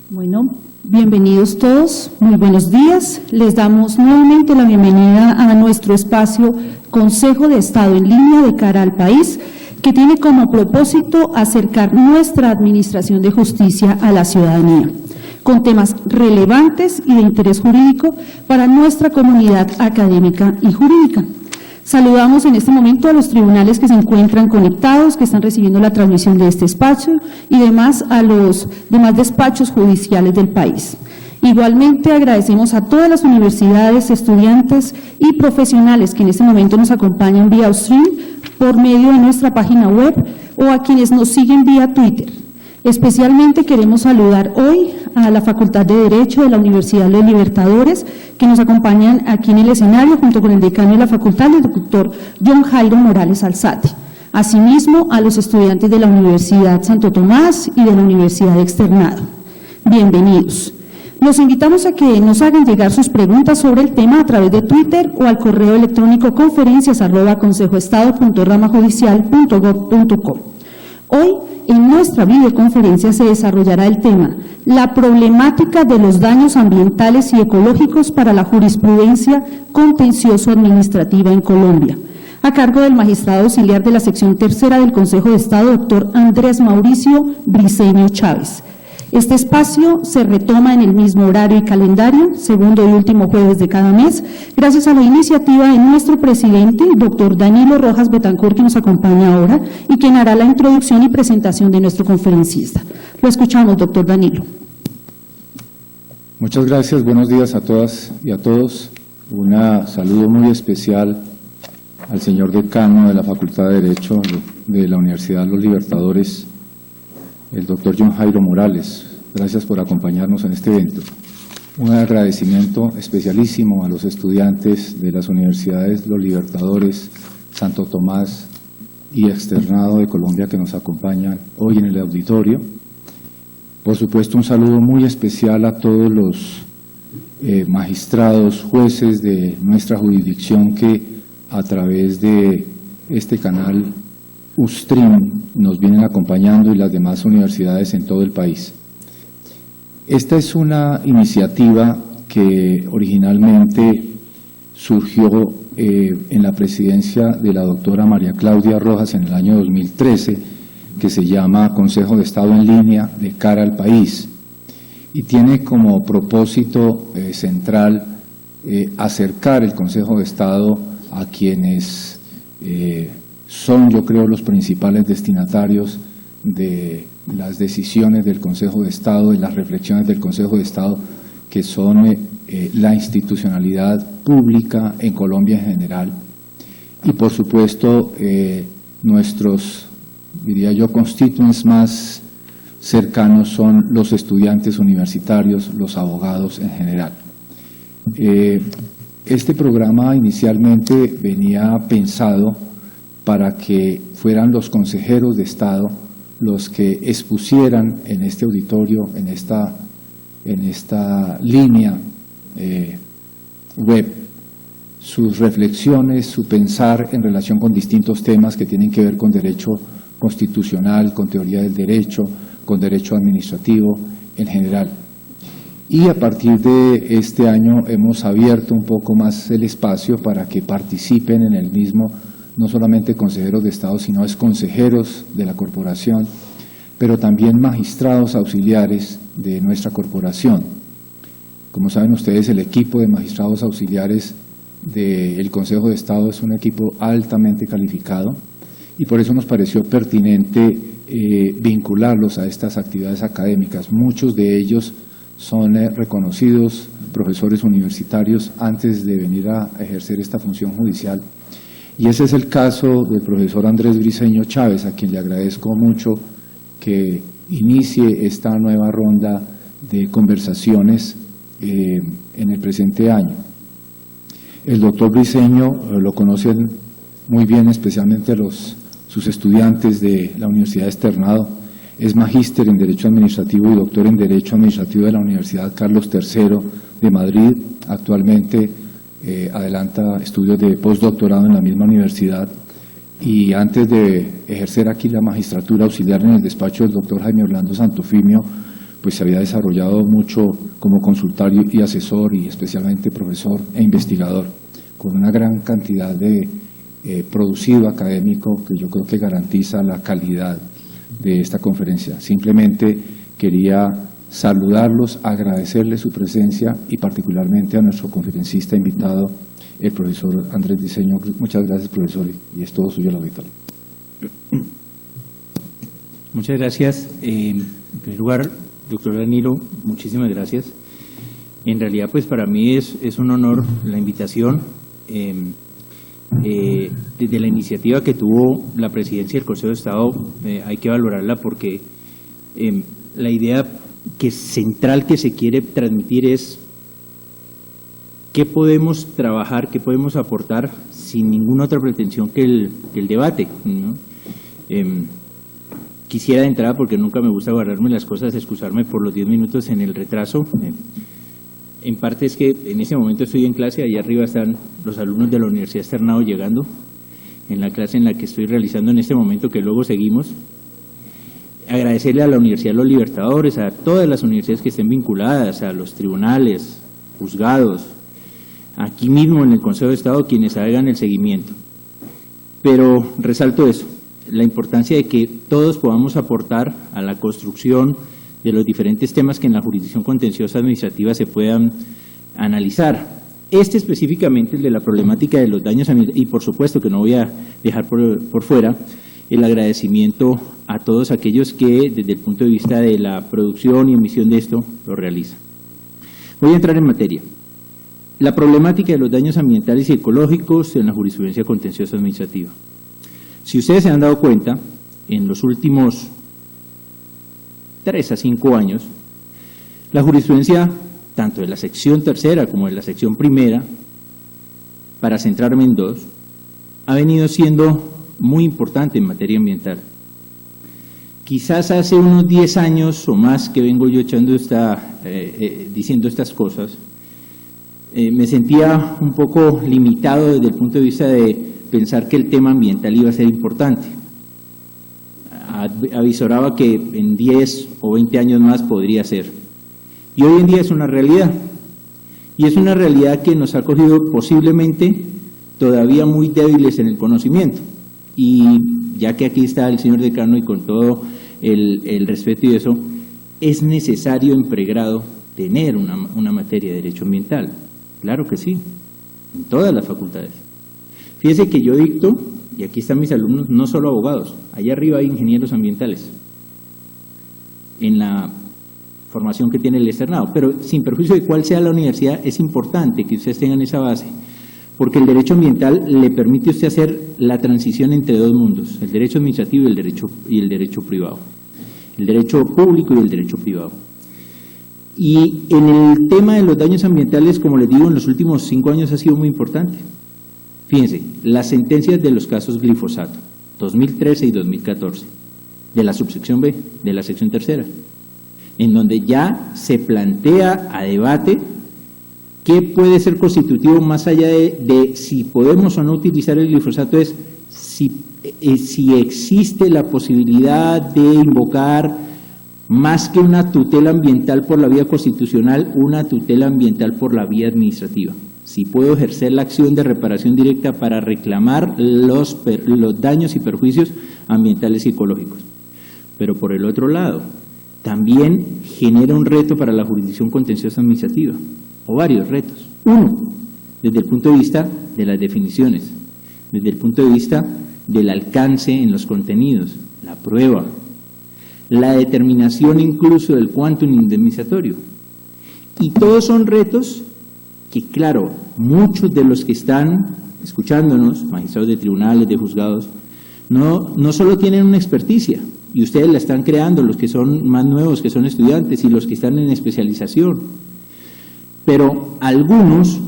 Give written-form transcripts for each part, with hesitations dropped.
Bueno, bienvenidos todos, muy buenos días. Les damos nuevamente la bienvenida a nuestro espacio Consejo de Estado en línea de cara al país, que tiene como propósito acercar nuestra administración de justicia a la ciudadanía, con temas relevantes y de interés jurídico para nuestra comunidad académica y jurídica. Saludamos en este momento a los tribunales que se encuentran conectados, que están recibiendo la transmisión de este espacio y demás a los demás despachos judiciales del país. Igualmente agradecemos a todas las universidades, estudiantes y profesionales que en este momento nos acompañan vía stream por medio de nuestra página web o a quienes nos siguen vía Twitter. Especialmente queremos saludar hoy a la Facultad de Derecho de la Universidad de los Libertadores, que nos acompañan aquí en el escenario junto con el decano de la facultad, el doctor John Jairo Morales Alzate. Asimismo, a los estudiantes de la Universidad Santo Tomás y de la Universidad Externado. Bienvenidos. Los invitamos a que nos hagan llegar sus preguntas sobre el tema a través de Twitter o al correo electrónico conferencias@consejoestado.ramajudicial.gov.co. Hoy, en nuestra videoconferencia se desarrollará el tema la problemática de los daños ambientales y ecológicos para la jurisprudencia contencioso-administrativa en Colombia, a cargo del magistrado auxiliar de la sección tercera del Consejo de Estado, doctor Andrés Mauricio Briceño Chávez. Este espacio se retoma en el mismo horario y calendario, segundo y último jueves de cada mes, gracias a la iniciativa de nuestro presidente, el doctor Danilo Rojas Betancourt, que nos acompaña ahora y quien hará la introducción y presentación de nuestro conferencista. Lo escuchamos, doctor Danilo. Muchas gracias, buenos días a todas y a todos. Un saludo muy especial al señor decano de la Facultad de Derecho de la Universidad de los Libertadores, el doctor John Jairo Morales. Gracias por acompañarnos en este evento. Un agradecimiento especialísimo a los estudiantes de las universidades Los Libertadores, Santo Tomás y Externado de Colombia que nos acompañan hoy en el auditorio. Por supuesto, un saludo muy especial a todos los magistrados, jueces de nuestra jurisdicción que a través de este canal Ustream nos vienen acompañando y las demás universidades en todo el país. Esta es una iniciativa que originalmente surgió en la presidencia de la doctora María Claudia Rojas en el año 2013, que se llama Consejo de Estado en línea de cara al país, y tiene como propósito central acercar el Consejo de Estado a quienes son, yo creo, los principales destinatarios de las decisiones del Consejo de Estado, de las reflexiones del Consejo de Estado, que son la institucionalidad pública en Colombia en general. Y por supuesto, nuestros, diría yo, constituents más cercanos son los estudiantes universitarios, los abogados en general. Este programa inicialmente venía pensado para que fueran los consejeros de Estado los que expusieran en este auditorio, en esta línea web, sus reflexiones, su pensar en relación con distintos temas que tienen que ver con derecho constitucional, con teoría del derecho, con derecho administrativo en general. Y a partir de este año hemos abierto un poco más el espacio para que participen en el mismo no solamente consejeros de Estado, sino consejeros de la corporación, pero también magistrados auxiliares de nuestra corporación. Como saben ustedes, el equipo de magistrados auxiliares del Consejo de Estado es un equipo altamente calificado y por eso nos pareció pertinente vincularlos a estas actividades académicas. Muchos de ellos son reconocidos profesores universitarios antes de venir a ejercer esta función judicial. Y ese es el caso del profesor Andrés Briceño Chávez, a quien le agradezco mucho que inicie esta nueva ronda de conversaciones en el presente año. El doctor Briceño lo conocen muy bien, especialmente sus estudiantes de la Universidad Externado. Es magíster en Derecho Administrativo y doctor en Derecho Administrativo de la Universidad Carlos III de Madrid. Actualmente adelanta estudios de postdoctorado en la misma universidad. y antes de ejercer aquí la magistratura auxiliar en el despacho del doctor Jaime Orlando Santofimio, pues se había desarrollado mucho como consultario y asesor y especialmente profesor e investigador, con una gran cantidad de producido académico que yo creo que garantiza la calidad de esta conferencia. Simplemente quería saludarlos, agradecerles su presencia y particularmente a nuestro conferencista invitado, el profesor Andrés Diseño. Muchas gracias, profesor, y es todo suyo el auditorio. Muchas gracias. En primer lugar, doctor Danilo, muchísimas gracias. En realidad, pues para mí es un honor la invitación. Desde la iniciativa que tuvo la presidencia del Consejo de Estado, hay que valorarla porque la idea central que se quiere transmitir es qué podemos trabajar, qué podemos aportar sin ninguna otra pretensión que el debate, ¿no? Quisiera de entrada, porque nunca me gusta guardarme las cosas, excusarme por los 10 minutos en el retraso. En parte es que en ese momento estoy en clase, allá arriba están los alumnos de la Universidad Externado llegando, en la clase en la que estoy realizando en este momento, que luego seguimos. Agradecerle a la Universidad de los Libertadores, a todas las universidades que estén vinculadas, a los tribunales, juzgados, aquí mismo en el Consejo de Estado, quienes hagan el seguimiento. Pero resalto eso, la importancia de que todos podamos aportar a la construcción de los diferentes temas que en la jurisdicción contenciosa administrativa se puedan analizar. Específicamente el de la problemática de los daños ambientales, y por supuesto que no voy a dejar por fuera el agradecimiento a todos aquellos que desde el punto de vista de la producción y emisión de esto lo realizan. Voy a entrar en materia. La problemática de los daños ambientales y ecológicos en la jurisprudencia contenciosa administrativa. Si ustedes se han dado cuenta, en los últimos 3 a 5 años, la jurisprudencia, tanto de la sección tercera como de la sección primera, para centrarme en dos, ha venido siendo muy importante en materia ambiental. Quizás hace unos 10 años o más que vengo yo diciendo estas cosas, me sentía un poco limitado desde el punto de vista de pensar que el tema ambiental iba a ser importante. Avisoraba que en 10 o 20 años más podría ser. Y hoy en día es una realidad. Y es una realidad que nos ha cogido posiblemente todavía muy débiles en el conocimiento. Y ya que aquí está el señor decano y con todo el respeto y eso, es necesario en pregrado tener una materia de derecho ambiental. Claro que sí, en todas las facultades. Fíjese que yo dicto, y aquí están mis alumnos, no solo abogados, allá arriba hay ingenieros ambientales en la formación que tiene el externado, pero sin perjuicio de cuál sea la universidad, es importante que ustedes tengan esa base, porque el derecho ambiental le permite a usted hacer la transición entre dos mundos, el derecho administrativo y el derecho privado, el derecho público y el derecho privado. Y en el tema de los daños ambientales, como les digo, en los últimos 5 años ha sido muy importante. Fíjense, las sentencias de los casos glifosato, 2013 y 2014, de la subsección B, de la sección tercera, en donde ya se plantea a debate qué puede ser constitutivo más allá de si podemos o no utilizar el glifosato, es si existe la posibilidad de invocar más que una tutela ambiental por la vía constitucional, una tutela ambiental por la vía administrativa. Si puedo ejercer la acción de reparación directa para reclamar los daños y perjuicios ambientales y ecológicos. Pero por el otro lado, también genera un reto para la jurisdicción contenciosa administrativa, o varios retos. Uno, desde el punto de vista de las definiciones, desde el punto de vista del alcance en los contenidos, la prueba, la determinación incluso del quantum indemnizatorio. Y todos son retos que, claro, muchos de los que están escuchándonos, magistrados de tribunales, de juzgados, no solo tienen una experticia, y ustedes la están creando, los que son más nuevos, que son estudiantes, y los que están en especialización, pero algunos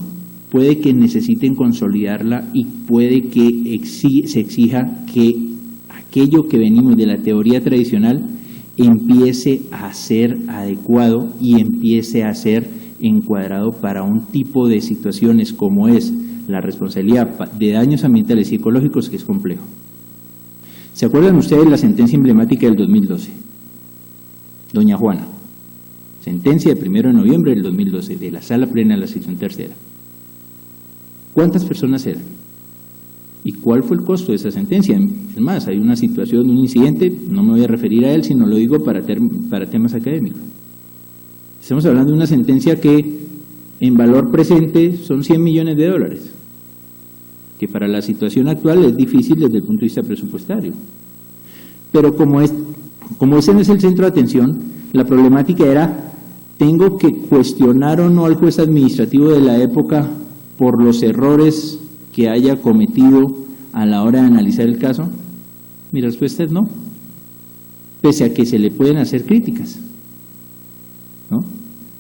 puede que necesiten consolidarla y puede que se exija que aquello que venimos de la teoría tradicional empiece a ser adecuado y empiece a ser encuadrado para un tipo de situaciones como es la responsabilidad de daños ambientales y ecológicos, que es complejo. ¿Se acuerdan ustedes de la sentencia emblemática del 2012? Doña Juana, sentencia de 1 de noviembre del 2012, de la Sala Plena de la Sección Tercera. ¿Cuántas personas eran? ¿Y cuál fue el costo de esa sentencia? Es más, hay una situación, un incidente, no me voy a referir a él, sino lo digo para temas académicos. Estamos hablando de una sentencia que en valor presente son 100 millones de dólares, que para la situación actual es difícil desde el punto de vista presupuestario. Pero como ese no es el centro de atención, la problemática era, ¿tengo que cuestionar o no al juez administrativo de la época por los errores que haya cometido a la hora de analizar el caso? Mi respuesta es no, pese a que se le pueden hacer críticas, ¿no?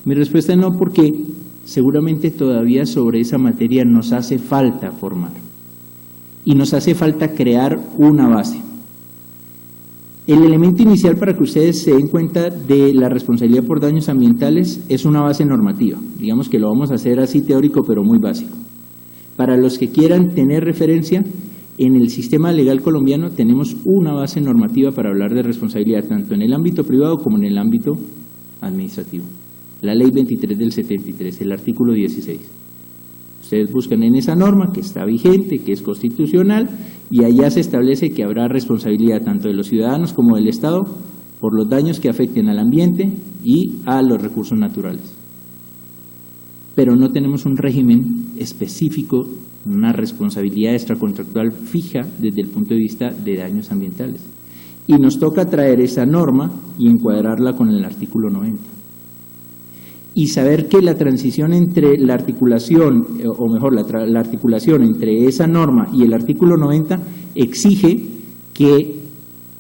Mi respuesta es no, porque seguramente todavía sobre esa materia nos hace falta formar y nos hace falta crear una base. El elemento inicial para que ustedes se den cuenta de la responsabilidad por daños ambientales es una base normativa. Digamos que lo vamos a hacer así teórico, pero muy básico. Para los que quieran tener referencia, en el sistema legal colombiano tenemos una base normativa para hablar de responsabilidad, tanto en el ámbito privado como en el ámbito administrativo. La Ley 23 del 73, el artículo 16. Ustedes buscan en esa norma que está vigente, que es constitucional, y allá se establece que habrá responsabilidad tanto de los ciudadanos como del Estado por los daños que afecten al ambiente y a los recursos naturales. Pero no tenemos un régimen específico, una responsabilidad extracontractual fija desde el punto de vista de daños ambientales. Y nos toca traer esa norma y encuadrarla con el artículo 90. Y saber que la transición entre la articulación, o mejor, la articulación entre esa norma y el artículo 90 exige que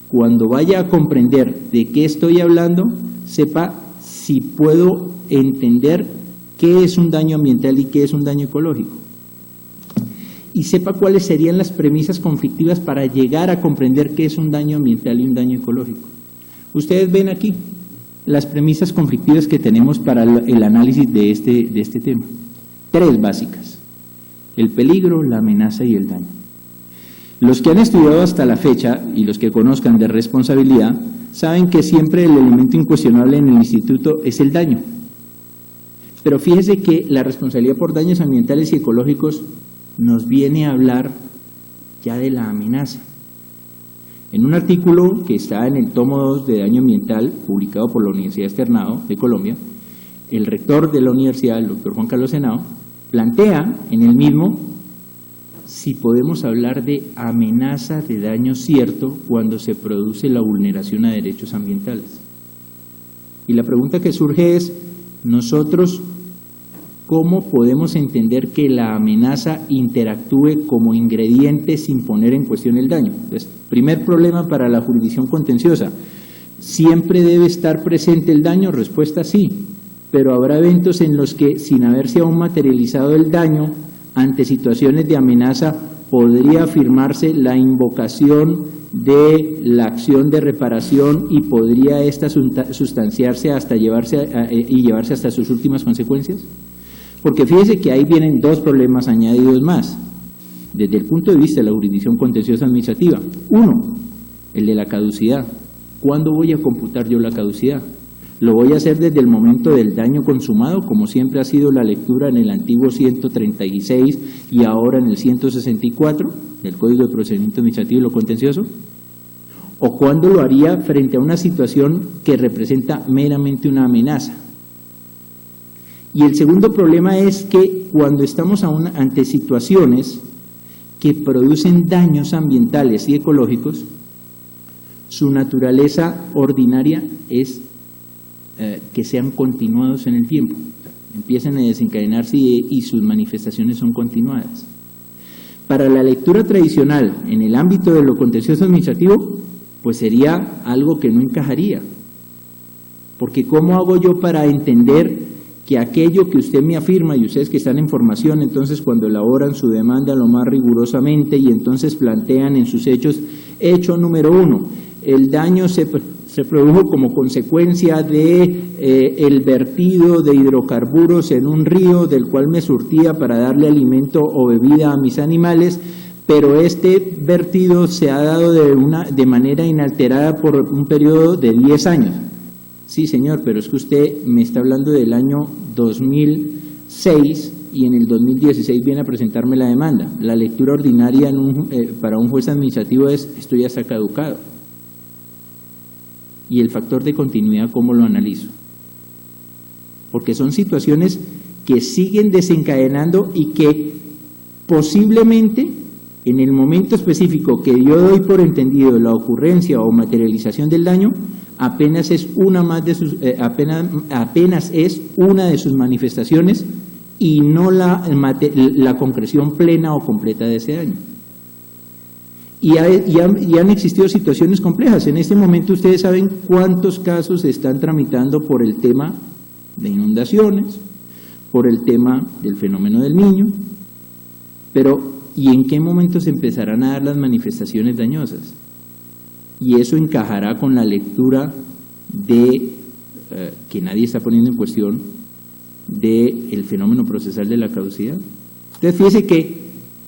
cuando vaya a comprender de qué estoy hablando, sepa si puedo entender qué es un daño ambiental y qué es un daño ecológico. Y sepa cuáles serían las premisas conflictivas para llegar a comprender qué es un daño ambiental y un daño ecológico. Ustedes ven aquí las premisas conflictivas que tenemos para el análisis de este tema. 3 básicas: el peligro, la amenaza y el daño. Los que han estudiado hasta la fecha y los que conozcan de responsabilidad saben que siempre el elemento incuestionable en el instituto es el daño. Pero fíjese que la responsabilidad por daños ambientales y ecológicos nos viene a hablar ya de la amenaza. En un artículo que está en el tomo 2 de Daño Ambiental, publicado por la Universidad Externado de Colombia, el rector de la universidad, el doctor Juan Carlos Henao, plantea en el mismo si podemos hablar de amenaza de daño cierto cuando se produce la vulneración a derechos ambientales. Y la pregunta que surge es, nosotros, ¿cómo podemos entender que la amenaza interactúe como ingrediente sin poner en cuestión el daño? Entonces, primer problema para la jurisdicción contenciosa, ¿siempre debe estar presente el daño? Respuesta sí, pero habrá eventos en los que, sin haberse aún materializado el daño, ante situaciones de amenaza, podría afirmarse la invocación de la acción de reparación y podría esta sustanciarse hasta llevarse hasta sus últimas consecuencias. Porque fíjese que ahí vienen 2 problemas añadidos más, desde el punto de vista de la jurisdicción contenciosa administrativa. 1, el de la caducidad. ¿Cuándo voy a computar yo la caducidad? ¿Lo voy a hacer desde el momento del daño consumado, como siempre ha sido la lectura en el antiguo 136 y ahora en el 164 del Código de Procedimiento Administrativo y lo Contencioso? ¿O cuándo lo haría frente a una situación que representa meramente una amenaza? Y el segundo problema es que cuando estamos ante situaciones que producen daños ambientales y ecológicos, su naturaleza ordinaria es que sean continuados en el tiempo, empiezan a desencadenarse y sus manifestaciones son continuadas. Para la lectura tradicional en el ámbito de lo contencioso administrativo, pues sería algo que no encajaría, porque ¿cómo hago yo para entender que aquello que usted me afirma, y ustedes que están en formación, entonces cuando elaboran su demanda lo más rigurosamente y entonces plantean en sus hechos, hecho número 1, el daño se produjo como consecuencia de el vertido de hidrocarburos en un río del cual me surtía para darle alimento o bebida a mis animales, pero este vertido se ha dado de manera inalterada por un periodo de 10 años. Sí, señor, pero es que usted me está hablando del año 2006 y en el 2016 viene a presentarme la demanda. La lectura ordinaria para un juez administrativo es: esto ya está caducado. Y el factor de continuidad, ¿cómo lo analizo? Porque son situaciones que siguen desencadenando y que posiblemente en el momento específico que yo doy por entendido la ocurrencia o materialización del daño, apenas es una de sus manifestaciones y no la concreción plena o completa de ese daño. Y han existido situaciones complejas. En este momento ustedes saben cuántos casos se están tramitando por el tema de inundaciones, por el tema del fenómeno del Niño, pero ¿y en qué momento se empezarán a dar las manifestaciones dañosas? Y eso encajará con la lectura de que nadie está poniendo en cuestión del fenómeno procesal de la caducidad. Entonces fíjese que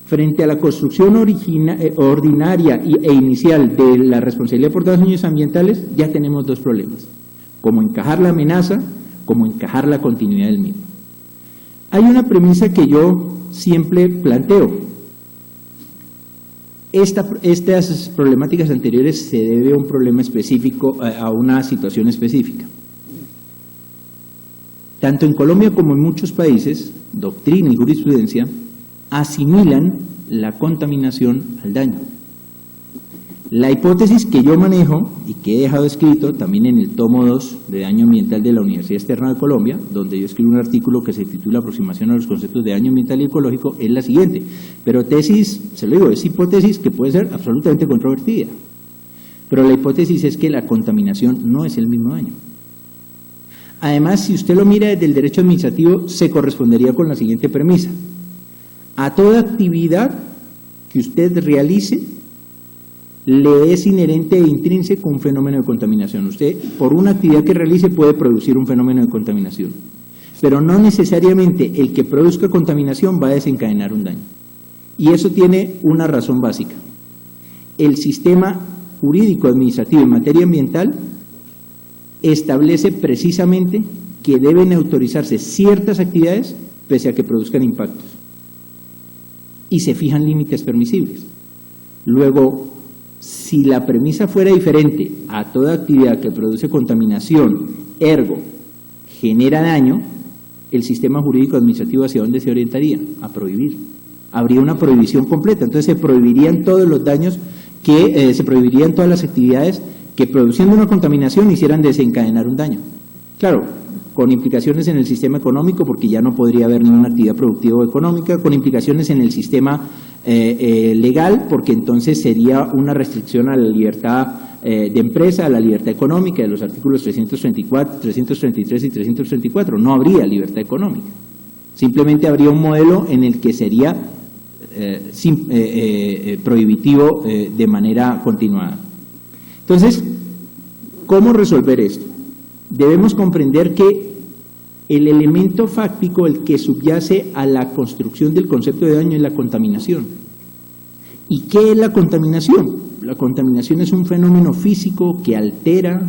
frente a la construcción ordinaria e inicial de la responsabilidad por daños ambientales, ya tenemos dos problemas: cómo encajar la amenaza, cómo encajar la continuidad del mismo. Hay una premisa que yo siempre planteo: estas problemáticas anteriores se debe a un problema específico, a una situación específica. Tanto en Colombia como en muchos países, doctrina y jurisprudencia asimilan la contaminación al daño. La hipótesis que yo manejo y que he dejado escrito también en el tomo 2 de Daño Ambiental de la Universidad Externa de Colombia, donde yo escribo un artículo que se titula Aproximación a los conceptos de daño ambiental y ecológico, es la siguiente. Pero tesis, se lo digo, es hipótesis que puede ser absolutamente controvertida. Pero la hipótesis es que la contaminación no es el mismo daño. Además, si usted lo mira desde el derecho administrativo, se correspondería con la siguiente premisa: a toda actividad que usted realice le es inherente e intrínseco un fenómeno de contaminación. Usted, por una actividad que realice, puede producir un fenómeno de contaminación, pero no necesariamente el que produzca contaminación va a desencadenar un daño. Y eso tiene una razón básica: el sistema jurídico administrativo en materia ambiental establece precisamente que deben autorizarse ciertas actividades pese a que produzcan impactos, y se fijan límites permisibles. Luego, si la premisa fuera diferente: a toda actividad que produce contaminación, ergo, genera daño, el sistema jurídico administrativo ¿hacia dónde se orientaría? A prohibir. Habría una prohibición completa. Entonces se prohibirían todos los daños, se prohibirían todas las actividades que, produciendo una contaminación, hicieran desencadenar un daño. Claro, con implicaciones en el sistema económico, porque ya no podría haber ninguna actividad productiva o económica, con implicaciones en el sistema legal, porque entonces sería una restricción a la libertad de empresa, a la libertad económica de los artículos 334, 333 y 334. No habría libertad económica. Simplemente habría un modelo en el que sería prohibitivo de manera continuada. Entonces, ¿cómo resolver esto? Debemos comprender que el elemento fáctico, el que subyace a la construcción del concepto de daño, es la contaminación. ¿Y qué es la contaminación? La contaminación es un fenómeno físico que altera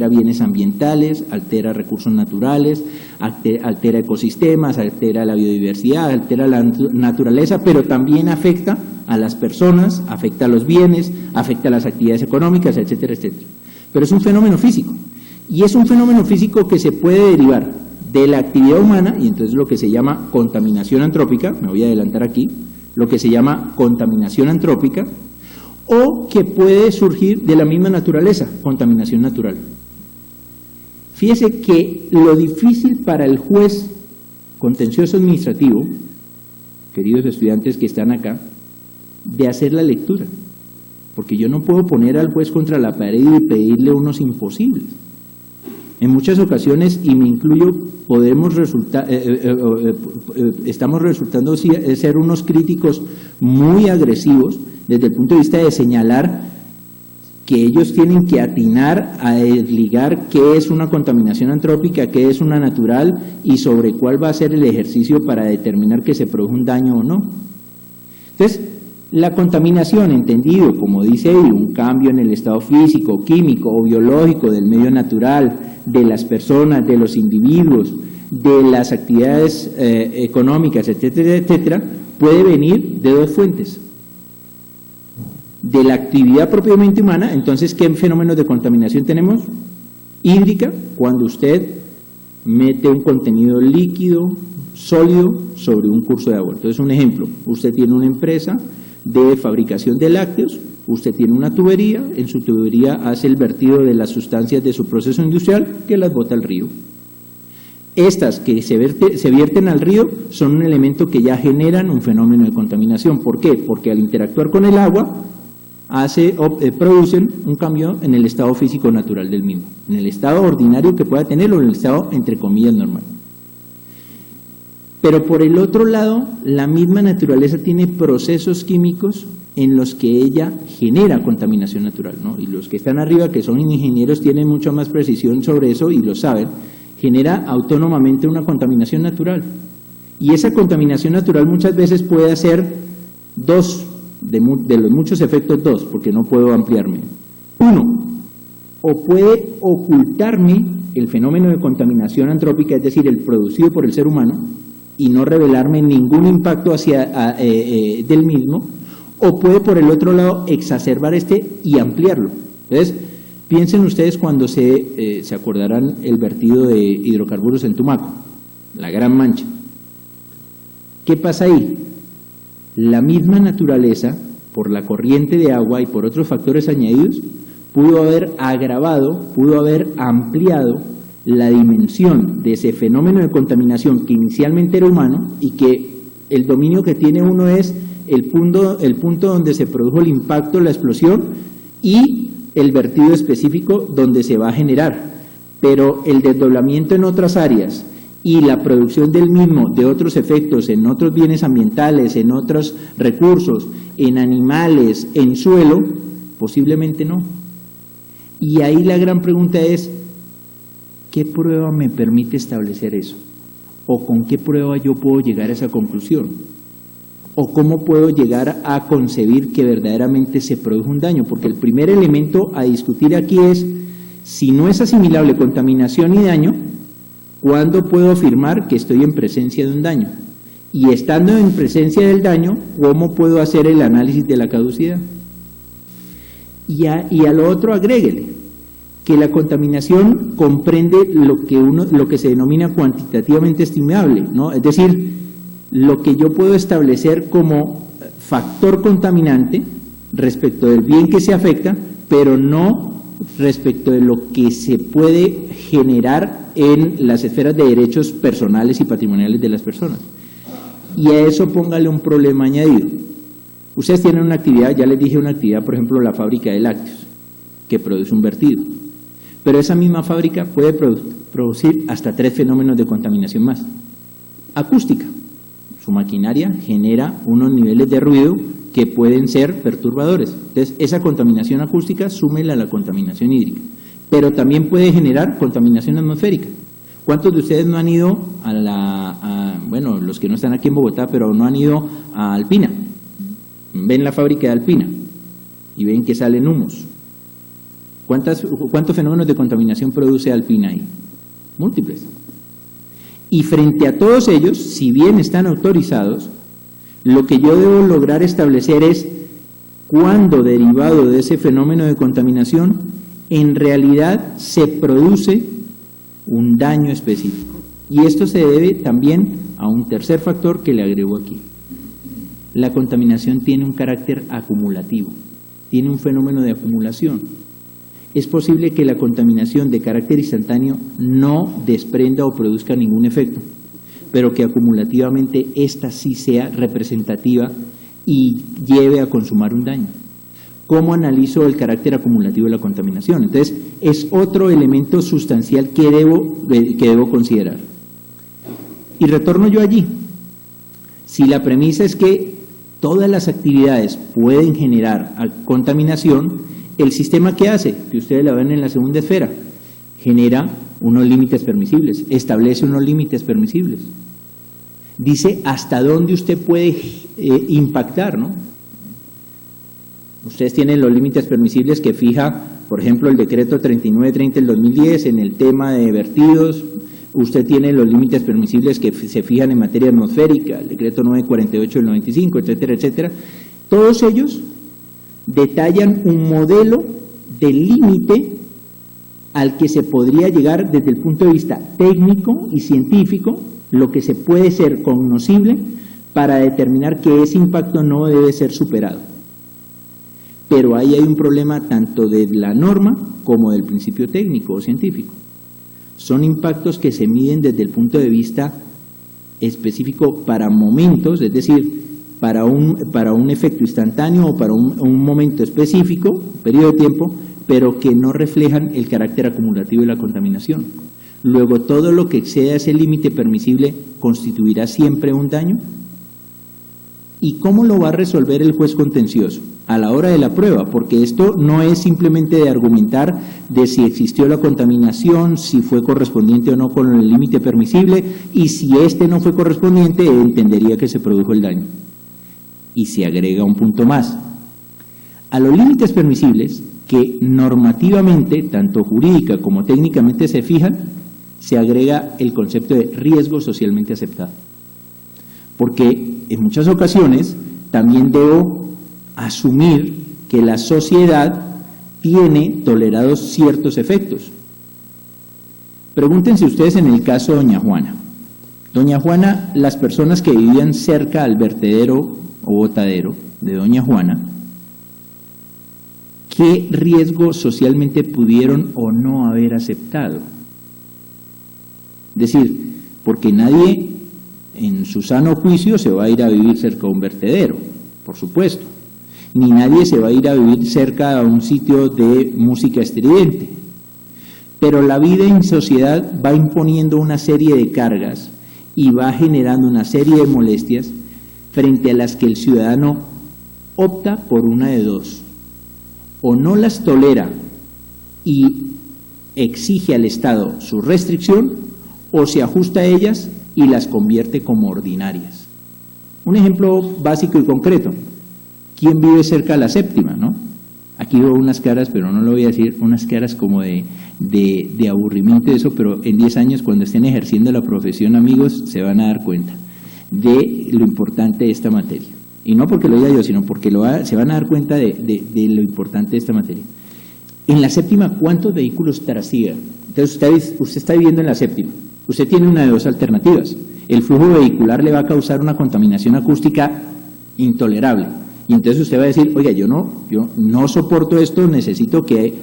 bienes ambientales, altera recursos naturales, altera ecosistemas, altera la biodiversidad, altera la naturaleza, pero también afecta a las personas, afecta a los bienes, afecta a las actividades económicas, etcétera, etcétera. Pero es un fenómeno físico, y es un fenómeno físico que se puede derivar de la actividad humana, y entonces lo que se llama contaminación antrópica, me voy a adelantar aquí, lo que se llama contaminación antrópica, o que puede surgir de la misma naturaleza, contaminación natural. Fíjese que lo difícil para el juez contencioso administrativo, queridos estudiantes que están acá, de hacer la lectura, porque yo no puedo poner al juez contra la pared y pedirle unos imposibles. En muchas ocasiones, y me incluyo, estamos resultando ser unos críticos muy agresivos desde el punto de vista de señalar que ellos tienen que atinar a desligar qué es una contaminación antrópica, qué es una natural y sobre cuál va a ser el ejercicio para determinar que se produjo un daño o no. Entonces, La contaminación, entendido, como dice ahí, un cambio en el estado físico, químico o biológico del medio natural, de las personas, de los individuos, de las actividades económicas, etcétera, etcétera, puede venir de dos fuentes. De la actividad propiamente humana, entonces, ¿qué fenómenos de contaminación tenemos? Hídrica, cuando usted mete un contenido líquido, sólido, sobre un curso de agua. Entonces, un ejemplo, usted tiene una empresa de fabricación de lácteos, usted tiene una tubería, en su tubería hace el vertido de las sustancias de su proceso industrial que las bota al río. Estas que se vierten al río son un elemento que ya generan un fenómeno de contaminación. ¿Por qué? Porque al interactuar con el agua producen un cambio en el estado físico natural del mismo, en el estado ordinario que pueda tener o en el estado entre comillas normal. Pero por el otro lado, la misma naturaleza tiene procesos químicos en los que ella genera contaminación natural, ¿no? Y los que están arriba, que son ingenieros, tienen mucha más precisión sobre eso y lo saben, genera autónomamente una contaminación natural. Y esa contaminación natural muchas veces puede hacer dos, de los muchos efectos dos, porque no puedo ampliarme. Uno, o puede ocultarme el fenómeno de contaminación antrópica, es decir, el producido por el ser humano, y no revelarme ningún impacto del mismo, o puede por el otro lado exacerbar y ampliarlo. Entonces, piensen ustedes cuando se acordarán el vertido de hidrocarburos en Tumaco, la Gran Mancha. ¿Qué pasa ahí? La misma naturaleza, por la corriente de agua y por otros factores añadidos, pudo haber agravado, pudo haber ampliado la dimensión de ese fenómeno de contaminación que inicialmente era humano y que el dominio que tiene uno es el punto donde se produjo el impacto, la explosión y el vertido específico donde se va a generar. Pero el desdoblamiento en otras áreas y la producción del mismo de otros efectos en otros bienes ambientales, en otros recursos, en animales, en suelo, posiblemente no. Y ahí la gran pregunta es, ¿qué prueba me permite establecer eso? ¿O con qué prueba yo puedo llegar a esa conclusión? ¿O cómo puedo llegar a concebir que verdaderamente se produjo un daño? Porque el primer elemento a discutir aquí es, si no es asimilable contaminación y daño, ¿cuándo puedo afirmar que estoy en presencia de un daño? Y estando en presencia del daño, ¿cómo puedo hacer el análisis de la caducidad? Y a lo otro agréguele que la contaminación comprende lo que se denomina cuantitativamente estimable, ¿no? Es decir, lo que yo puedo establecer como factor contaminante respecto del bien que se afecta, pero no respecto de lo que se puede generar en las esferas de derechos personales y patrimoniales de las personas. Y a eso póngale un problema añadido. Ustedes tienen una actividad, ya les dije una actividad, por ejemplo, la fábrica de lácteos, que produce un vertido. Pero esa misma fábrica puede producir hasta 3 fenómenos de contaminación más. Acústica. Su maquinaria genera unos niveles de ruido que pueden ser perturbadores. Entonces, esa contaminación acústica súmela a la contaminación hídrica. Pero también puede generar contaminación atmosférica. ¿Cuántos de ustedes no han ido bueno, los que no están aquí en Bogotá, pero no han ido a Alpina? Ven la fábrica de Alpina y ven que salen humos. ¿Cuántos fenómenos de contaminación produce Alpina ahí? Múltiples. Y frente a todos ellos, si bien están autorizados, lo que yo debo lograr establecer es cuándo, derivado de ese fenómeno de contaminación, en realidad se produce un daño específico. Y esto se debe también a un tercer factor que le agrego aquí. La contaminación tiene un carácter acumulativo, tiene un fenómeno de acumulación. Es posible que la contaminación de carácter instantáneo no desprenda o produzca ningún efecto, pero que acumulativamente ésta sí sea representativa y lleve a consumar un daño. ¿Cómo analizo el carácter acumulativo de la contaminación? Entonces, es otro elemento sustancial que debo considerar. Y retorno yo allí. Si la premisa es que todas las actividades pueden generar contaminación, el sistema que hace, que ustedes la ven en la segunda esfera, genera unos límites permisibles, establece unos límites permisibles. Dice hasta dónde usted puede impactar, ¿no? Ustedes tienen los límites permisibles que fija, por ejemplo, el decreto 3930 del 2010 en el tema de vertidos. Usted tiene los límites permisibles que se fijan en materia atmosférica, el decreto 948 del 95, etcétera, etcétera. Todos ellos detallan un modelo de límite al que se podría llegar desde el punto de vista técnico y científico, lo que se puede ser cognoscible para determinar que ese impacto no debe ser superado. Pero ahí hay un problema tanto de la norma como del principio técnico o científico. Son impactos que se miden desde el punto de vista específico para momentos, es decir, para un efecto instantáneo o para un momento específico, periodo de tiempo, pero que no reflejan el carácter acumulativo de la contaminación. Luego, todo lo que exceda ese límite permisible constituirá siempre un daño. ¿Y cómo lo va a resolver el juez contencioso? A la hora de la prueba, porque esto no es simplemente de argumentar de si existió la contaminación, si fue correspondiente o no con el límite permisible, y si este no fue correspondiente, entendería que se produjo el daño. Y se agrega un punto más. A los límites permisibles, que normativamente, tanto jurídica como técnicamente se fijan, se agrega el concepto de riesgo socialmente aceptado. Porque en muchas ocasiones también debo asumir que la sociedad tiene tolerados ciertos efectos. Pregúntense ustedes en el caso de Doña Juana. Doña Juana, las personas que vivían cerca al vertedero o botadero de Doña Juana, ¿qué riesgo socialmente pudieron o no haber aceptado? Es decir, porque nadie en su sano juicio se va a ir a vivir cerca de un vertedero, por supuesto, ni nadie se va a ir a vivir cerca de un sitio de música estridente, pero la vida en sociedad va imponiendo una serie de cargas y va generando una serie de molestias frente a las que el ciudadano opta por una de dos: o no las tolera y exige al Estado su restricción, o se ajusta a ellas y las convierte como ordinarias. Un ejemplo básico y concreto: ¿quién vive cerca de la séptima, no? Aquí veo unas caras, pero no lo voy a decir, unas caras como de aburrimiento de eso, pero en 10 años, cuando estén ejerciendo la profesión, amigos, se van a dar cuenta de lo importante de esta materia. Y no porque lo diga yo, sino porque se van a dar cuenta de lo importante de esta materia. En la séptima, ¿cuántos vehículos transitan? Entonces, usted está viviendo en la séptima. Usted tiene una de dos alternativas. El flujo vehicular le va a causar una contaminación acústica intolerable. Y entonces usted va a decir, oiga, yo no soporto esto, necesito que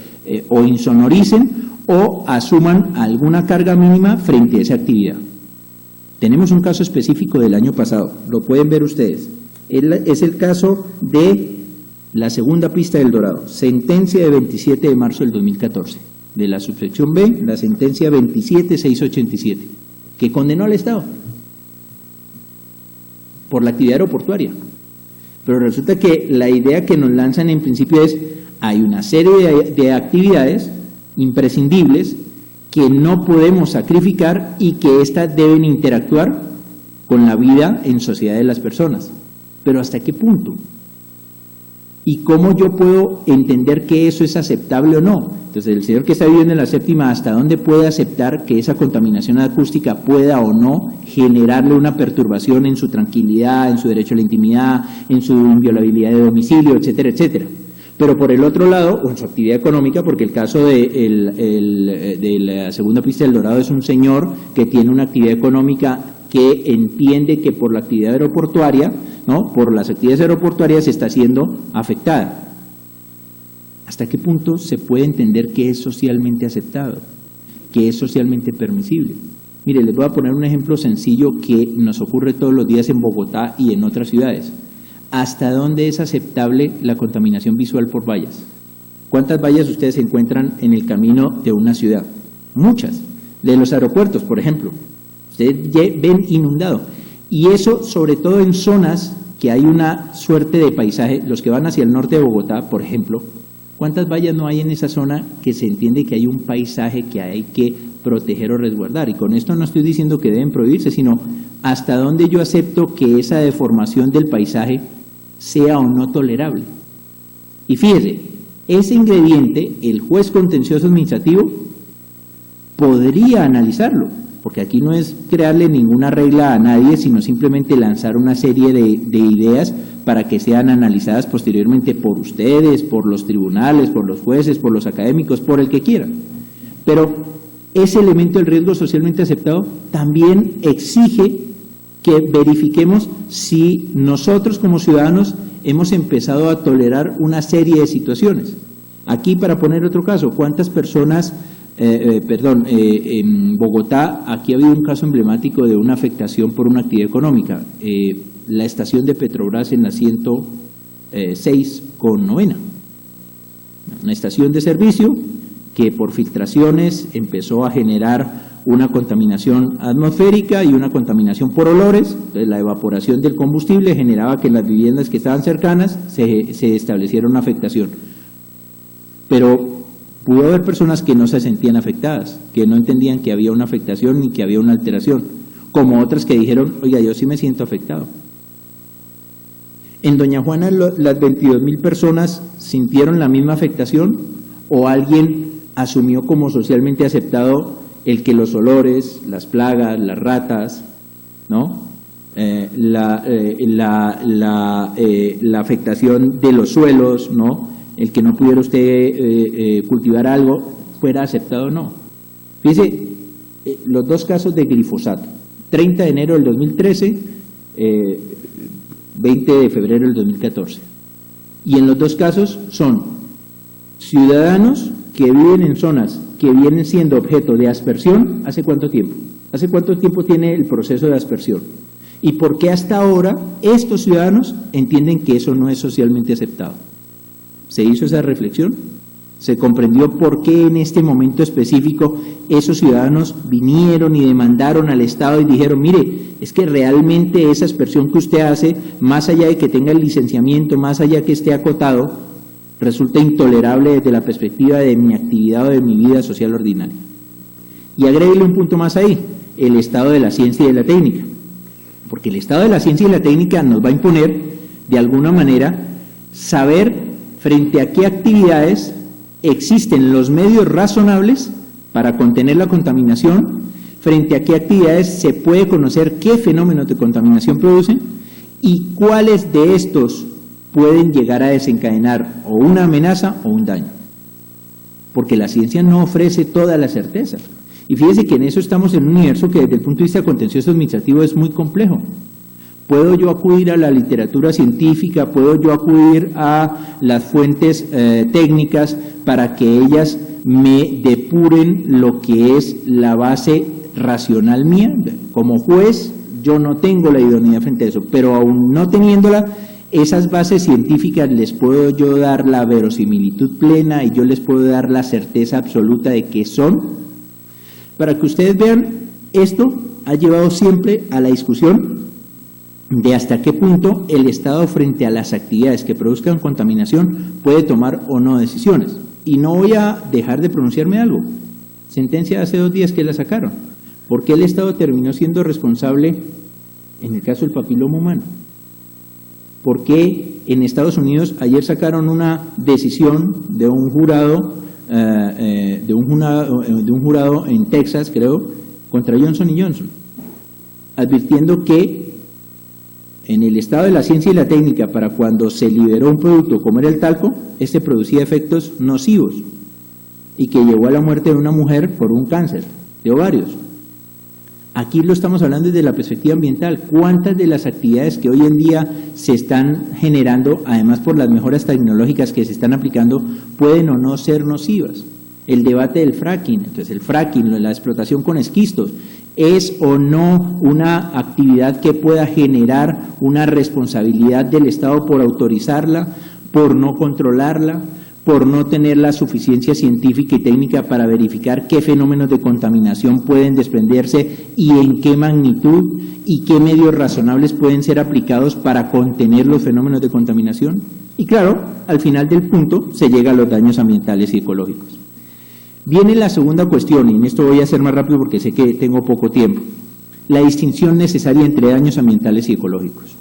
o insonoricen o asuman alguna carga mínima frente a esa actividad. Tenemos un caso específico del año pasado, lo pueden ver ustedes. Es el caso de la segunda pista del Dorado, sentencia de 27 de marzo del 2014, de la subsección B, la sentencia 27687, que condenó al Estado por la actividad aeroportuaria. Pero resulta que la idea que nos lanzan en principio es, hay una serie de actividades imprescindibles que no podemos sacrificar y que éstas deben interactuar con la vida en sociedad de las personas. Pero ¿hasta qué punto? ¿Y cómo yo puedo entender que eso es aceptable o no? Entonces, el señor que está viviendo en la séptima, ¿hasta dónde puede aceptar que esa contaminación acústica pueda o no generarle una perturbación en su tranquilidad, en su derecho a la intimidad, en su inviolabilidad de domicilio, etcétera, etcétera? Pero por el otro lado, o en su actividad económica, porque el caso de la segunda pista del Dorado es un señor que tiene una actividad económica que entiende que por la actividad aeroportuaria, ¿no?, por las actividades aeroportuarias está siendo afectada. ¿Hasta qué punto se puede entender que es socialmente aceptado, que es socialmente permisible? Mire, les voy a poner un ejemplo sencillo que nos ocurre todos los días en Bogotá y en otras ciudades. ¿Hasta dónde es aceptable la contaminación visual por vallas? ¿Cuántas vallas ustedes encuentran en el camino de una ciudad? Muchas. De los aeropuertos, por ejemplo. Ustedes ven inundado. Y eso sobre todo en zonas que hay una suerte de paisaje, los que van hacia el norte de Bogotá, por ejemplo, ¿cuántas vallas no hay en esa zona que se entiende que hay un paisaje que hay que proteger o resguardar? Y con esto no estoy diciendo que deben prohibirse, sino hasta dónde yo acepto que esa deformación del paisaje sea o no tolerable. Y fíjese, ese ingrediente el juez contencioso administrativo podría analizarlo, porque aquí no es crearle ninguna regla a nadie, sino simplemente lanzar una serie de ideas para que sean analizadas posteriormente por ustedes, por los tribunales, por los jueces, por los académicos, por el que quiera. Pero ese elemento del riesgo socialmente aceptado también exige que verifiquemos si nosotros como ciudadanos hemos empezado a tolerar una serie de situaciones. Aquí, para poner otro caso, ¿cuántas personas, en Bogotá, aquí ha habido un caso emblemático de una afectación por una actividad económica, la estación de Petrobras en la 106 con novena, una estación de servicio que por filtraciones empezó a generar una contaminación atmosférica y una contaminación por olores. Entonces, la evaporación del combustible generaba que las viviendas que estaban cercanas se estableciera una afectación. Pero pudo haber personas que no se sentían afectadas, que no entendían que había una afectación ni que había una alteración, como otras que dijeron, oiga, yo sí me siento afectado. En Doña Juana, las 22.000 personas sintieron la misma afectación, o alguien asumió como socialmente aceptado el que los olores, las plagas, las ratas, ¿no? La afectación de los suelos, ¿no? El que no pudiera usted cultivar algo, fuera aceptado o no. Fíjese, los dos casos de glifosato, 30 de enero del 2013, 20 de febrero del 2014. Y en los dos casos son ciudadanos que viven en zonas que vienen siendo objeto de aspersión. ¿Hace cuánto tiempo? ¿Hace cuánto tiempo tiene el proceso de aspersión? ¿Y por qué hasta ahora estos ciudadanos entienden que eso no es socialmente aceptado? ¿Se hizo esa reflexión? ¿Se comprendió por qué en este momento específico esos ciudadanos vinieron y demandaron al Estado y dijeron, mire, es que realmente esa aspersión que usted hace, más allá de que tenga el licenciamiento, más allá que esté acotado, resulta intolerable desde la perspectiva de mi actividad o de mi vida social ordinaria? Y agréguele un punto más ahí, el estado de la ciencia y de la técnica. Porque el estado de la ciencia y la técnica nos va a imponer, de alguna manera, saber frente a qué actividades existen los medios razonables para contener la contaminación, frente a qué actividades se puede conocer qué fenómenos de contaminación producen y cuáles de estos pueden llegar a desencadenar o una amenaza o un daño. Porque la ciencia no ofrece toda la certeza. Y fíjese que en eso estamos en un universo que desde el punto de vista contencioso administrativo es muy complejo. Puedo yo acudir a la literatura científica, puedo yo acudir a las fuentes técnicas para que ellas me depuren lo que es la base racional mía. Como juez yo no tengo la idoneidad frente a eso, pero aún no teniéndola, esas bases científicas les puedo yo dar la verosimilitud plena y yo les puedo dar la certeza absoluta de que son. Para que ustedes vean, esto ha llevado siempre a la discusión de hasta qué punto el Estado frente a las actividades que produzcan contaminación puede tomar o no decisiones. Y no voy a dejar de pronunciarme algo. Sentencia de hace 2 días que la sacaron. ¿Por qué el Estado terminó siendo responsable en el caso del papiloma humano? ¿Por qué en Estados Unidos ayer sacaron una decisión de un jurado, de un jurado en Texas, creo, contra Johnson & Johnson, advirtiendo que en el estado de la ciencia y la técnica, para cuando se liberó un producto como era el talco, este producía efectos nocivos y que llevó a la muerte de una mujer por un cáncer de ovarios? Aquí lo estamos hablando desde la perspectiva ambiental. ¿Cuántas de las actividades que hoy en día se están generando, además por las mejoras tecnológicas que se están aplicando, pueden o no ser nocivas? El debate del fracking, entonces el fracking, la explotación con esquistos, ¿es o no una actividad que pueda generar una responsabilidad del Estado por autorizarla, por no controlarla, por no tener la suficiencia científica y técnica para verificar qué fenómenos de contaminación pueden desprenderse y en qué magnitud y qué medios razonables pueden ser aplicados para contener los fenómenos de contaminación? Y claro, al final del punto se llega a los daños ambientales y ecológicos. Viene la segunda cuestión, y en esto voy a ser más rápido porque sé que tengo poco tiempo, la distinción necesaria entre daños ambientales y ecológicos.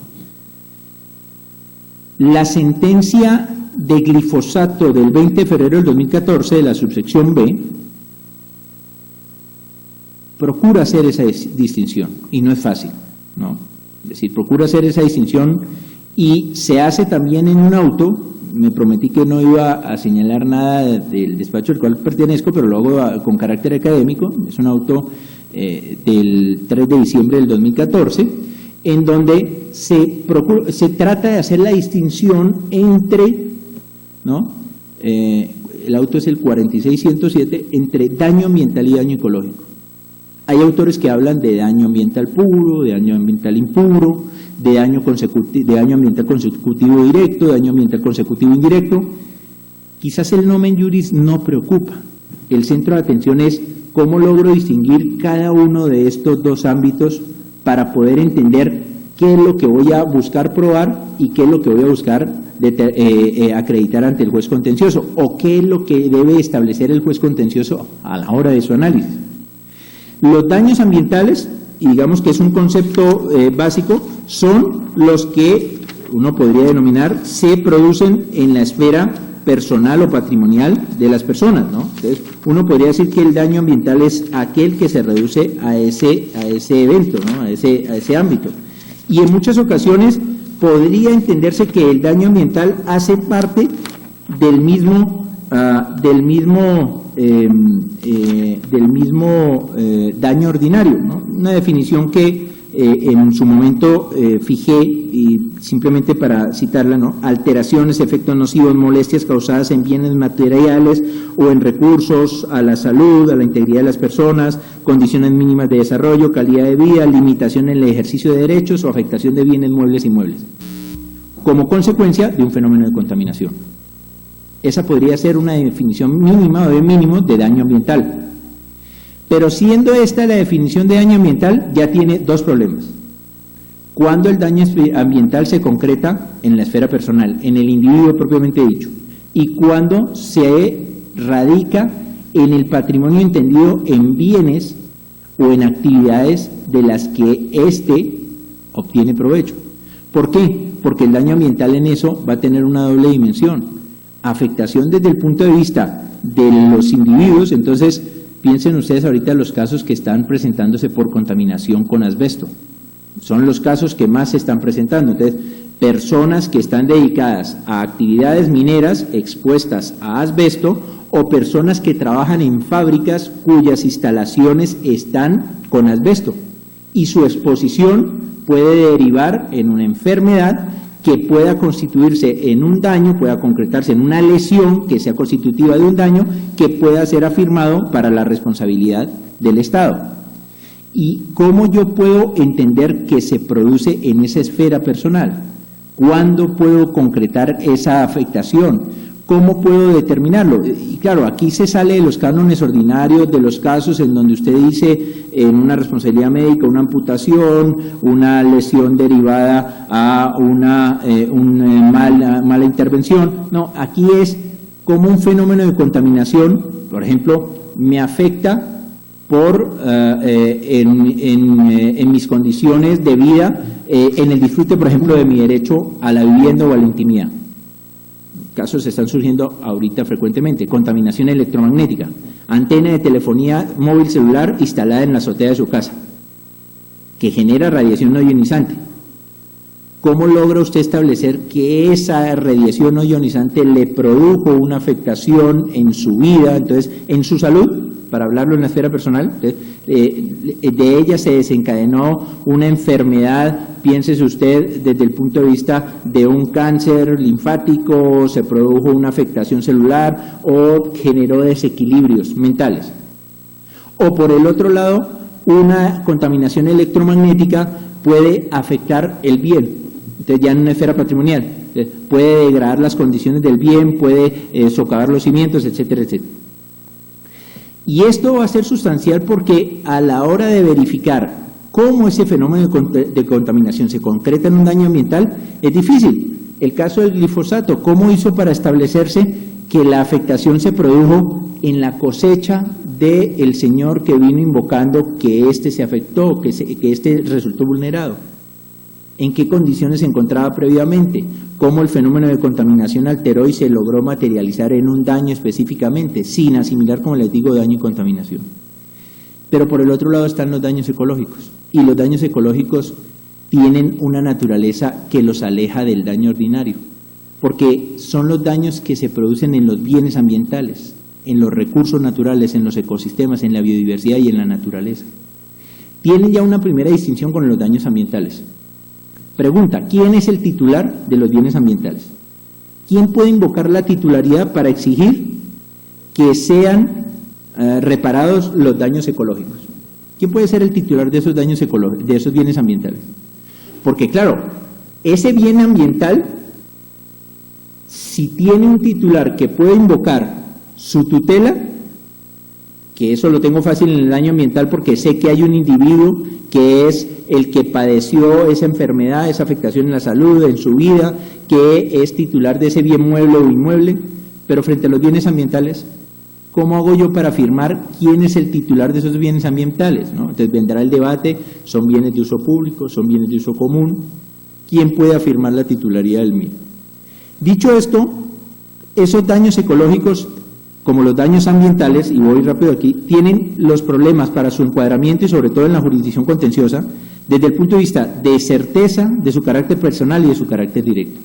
La sentencia de glifosato del 20 de febrero del 2014 de la subsección B procura hacer esa distinción, y no es fácil, ¿no? Es decir, procura hacer esa distinción y se hace también en un auto. Me prometí que no iba a señalar nada del despacho al cual pertenezco, pero lo hago con carácter académico. Es un auto del 3 de diciembre del 2014, en donde se trata de hacer la distinción entre, ¿no? El auto es el 46107, entre daño ambiental y daño ecológico. Hay autores que hablan de daño ambiental puro, de daño ambiental impuro, de daño ambiental consecutivo directo, de daño ambiental consecutivo indirecto. Quizás el nomen juris no preocupa. El centro de atención es cómo logro distinguir cada uno de estos dos ámbitos para poder entender qué es lo que voy a buscar probar y qué es lo que voy a buscar acreditar ante el juez contencioso, o qué es lo que debe establecer el juez contencioso a la hora de su análisis. Los daños ambientales, y digamos que es un concepto básico, son los que uno podría denominar se producen en la esfera personal o patrimonial de las personas, ¿no? Entonces, uno podría decir que el daño ambiental es aquel que se reduce a ese evento, ¿no? a ese ámbito. Y en muchas ocasiones podría entenderse que el daño ambiental hace parte del mismo daño ordinario, ¿no? Una definición que en su momento fijé, y simplemente para citarla, ¿no? Alteraciones, efectos nocivos, molestias causadas en bienes materiales o en recursos, a la salud, a la integridad de las personas, condiciones mínimas de desarrollo, calidad de vida, limitación en el ejercicio de derechos o afectación de bienes muebles e inmuebles, como consecuencia de un fenómeno de contaminación. Esa podría ser una definición mínima o de mínimo de daño ambiental. Pero siendo esta la definición de daño ambiental, ya tiene dos problemas. Cuando el daño ambiental se concreta en la esfera personal, en el individuo propiamente dicho, y cuando se radica en el patrimonio entendido en bienes o en actividades de las que éste obtiene provecho. ¿Por qué? Porque el daño ambiental en eso va a tener una doble dimensión. Afectación desde el punto de vista de los individuos. Entonces piensen ustedes ahorita los casos que están presentándose por contaminación con asbesto, son los casos que más se están presentando. Entonces, personas que están dedicadas a actividades mineras expuestas a asbesto, o personas que trabajan en fábricas cuyas instalaciones están con asbesto, y su exposición puede derivar en una enfermedad que pueda constituirse en un daño, pueda concretarse en una lesión que sea constitutiva de un daño que pueda ser afirmado para la responsabilidad del Estado. ¿Y cómo yo puedo entender que se produce en esa esfera personal? ¿Cuándo puedo concretar esa afectación? ¿Cómo puedo determinarlo? Y claro, aquí se sale de los cánones ordinarios, de los casos en donde usted dice en una responsabilidad médica, una amputación, una lesión derivada a una mala intervención. No, aquí es como un fenómeno de contaminación, por ejemplo, me afecta en mis condiciones de vida, en el disfrute, por ejemplo, de mi derecho a la vivienda o a la intimidad. Casos están surgiendo ahorita frecuentemente. Contaminación electromagnética, antena de telefonía móvil celular instalada en la azotea de su casa, que genera radiación no ionizante. ¿Cómo logra usted establecer que esa radiación no ionizante le produjo una afectación en su vida, entonces en su salud? Para hablarlo en la esfera personal, de ella se desencadenó una enfermedad, piénsese usted desde el punto de vista de un cáncer linfático, se produjo una afectación celular o generó desequilibrios mentales. O por el otro lado, una contaminación electromagnética puede afectar el bien, entonces ya en una esfera patrimonial, puede degradar las condiciones del bien, puede socavar los cimientos, etcétera, etcétera. Y esto va a ser sustancial porque a la hora de verificar cómo ese fenómeno de contaminación se concreta en un daño ambiental, es difícil. El caso del glifosato, ¿cómo hizo para establecerse que la afectación se produjo en la cosecha del señor que vino invocando que éste se afectó, que éste resultó vulnerado? en qué condiciones se encontraba previamente, cómo el fenómeno de contaminación alteró y se logró materializar en un daño específicamente, sin asimilar, como les digo, daño y contaminación. Pero por el otro lado están los daños ecológicos, y los daños ecológicos tienen una naturaleza que los aleja del daño ordinario, porque son los daños que se producen en los bienes ambientales, en los recursos naturales, en los ecosistemas, en la biodiversidad y en la naturaleza. Tienen ya una primera distinción con los daños ambientales. Pregunta, ¿quién es el titular de los bienes ambientales? ¿Quién puede invocar la titularidad para exigir que sean reparados los daños ecológicos? ¿Quién puede ser el titular de esos daños ecológicos, de esos bienes ambientales? Porque claro, ese bien ambiental, si tiene un titular que puede invocar su tutela, que eso lo tengo fácil en el daño ambiental porque sé que hay un individuo que es el que padeció esa enfermedad, esa afectación en la salud, en su vida, que es titular de ese bien mueble o inmueble, pero frente a los bienes ambientales, ¿cómo hago yo para afirmar quién es el titular de esos bienes ambientales, ¿no? Entonces vendrá el debate, ¿son bienes de uso público, son bienes de uso común? ¿Quién puede afirmar la titularidad del mismo? Dicho esto, esos daños ecológicos, como los daños ambientales, y voy rápido aquí, tienen los problemas para su encuadramiento y sobre todo en la jurisdicción contenciosa, desde el punto de vista de certeza de su carácter personal y de su carácter directo.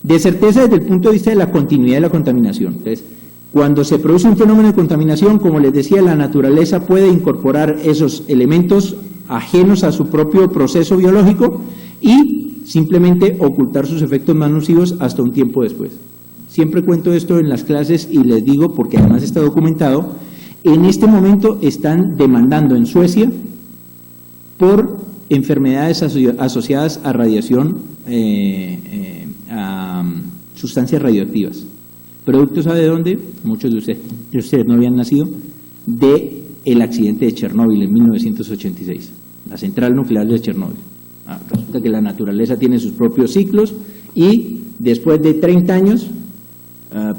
De certeza desde el punto de vista de la continuidad de la contaminación. Entonces, cuando se produce un fenómeno de contaminación, como les decía, la naturaleza puede incorporar esos elementos ajenos a su propio proceso biológico y simplemente ocultar sus efectos más nocivos hasta un tiempo después. Siempre cuento esto en las clases y les digo, porque además está documentado, en este momento están demandando en Suecia por enfermedades asociadas a radiación, a sustancias radioactivas. ¿Producto sabe de dónde? Muchos de ustedes no habían nacido, del accidente de Chernóbil en 1986, la central nuclear de Chernóbil. Resulta que la naturaleza tiene sus propios ciclos y después de 30 años,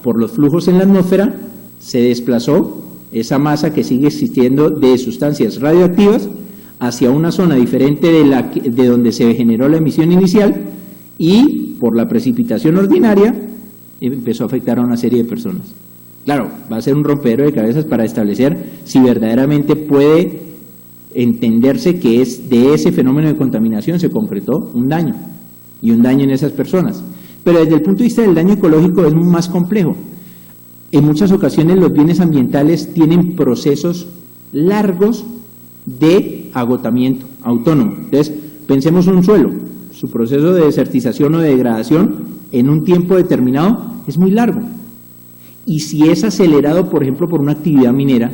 por los flujos en la atmósfera, se desplazó esa masa que sigue existiendo de sustancias radioactivas hacia una zona diferente de donde se generó la emisión inicial y por la precipitación ordinaria empezó a afectar a una serie de personas. Claro, va a ser un rompedero de cabezas para establecer si verdaderamente puede entenderse que es de ese fenómeno de contaminación se concretó un daño, y un daño en esas personas. Pero desde el punto de vista del daño ecológico es más complejo. En muchas ocasiones los bienes ambientales tienen procesos largos de agotamiento autónomo. Entonces, pensemos en un suelo, su proceso de desertización o de degradación en un tiempo determinado es muy largo. Y si es acelerado, por ejemplo, por una actividad minera,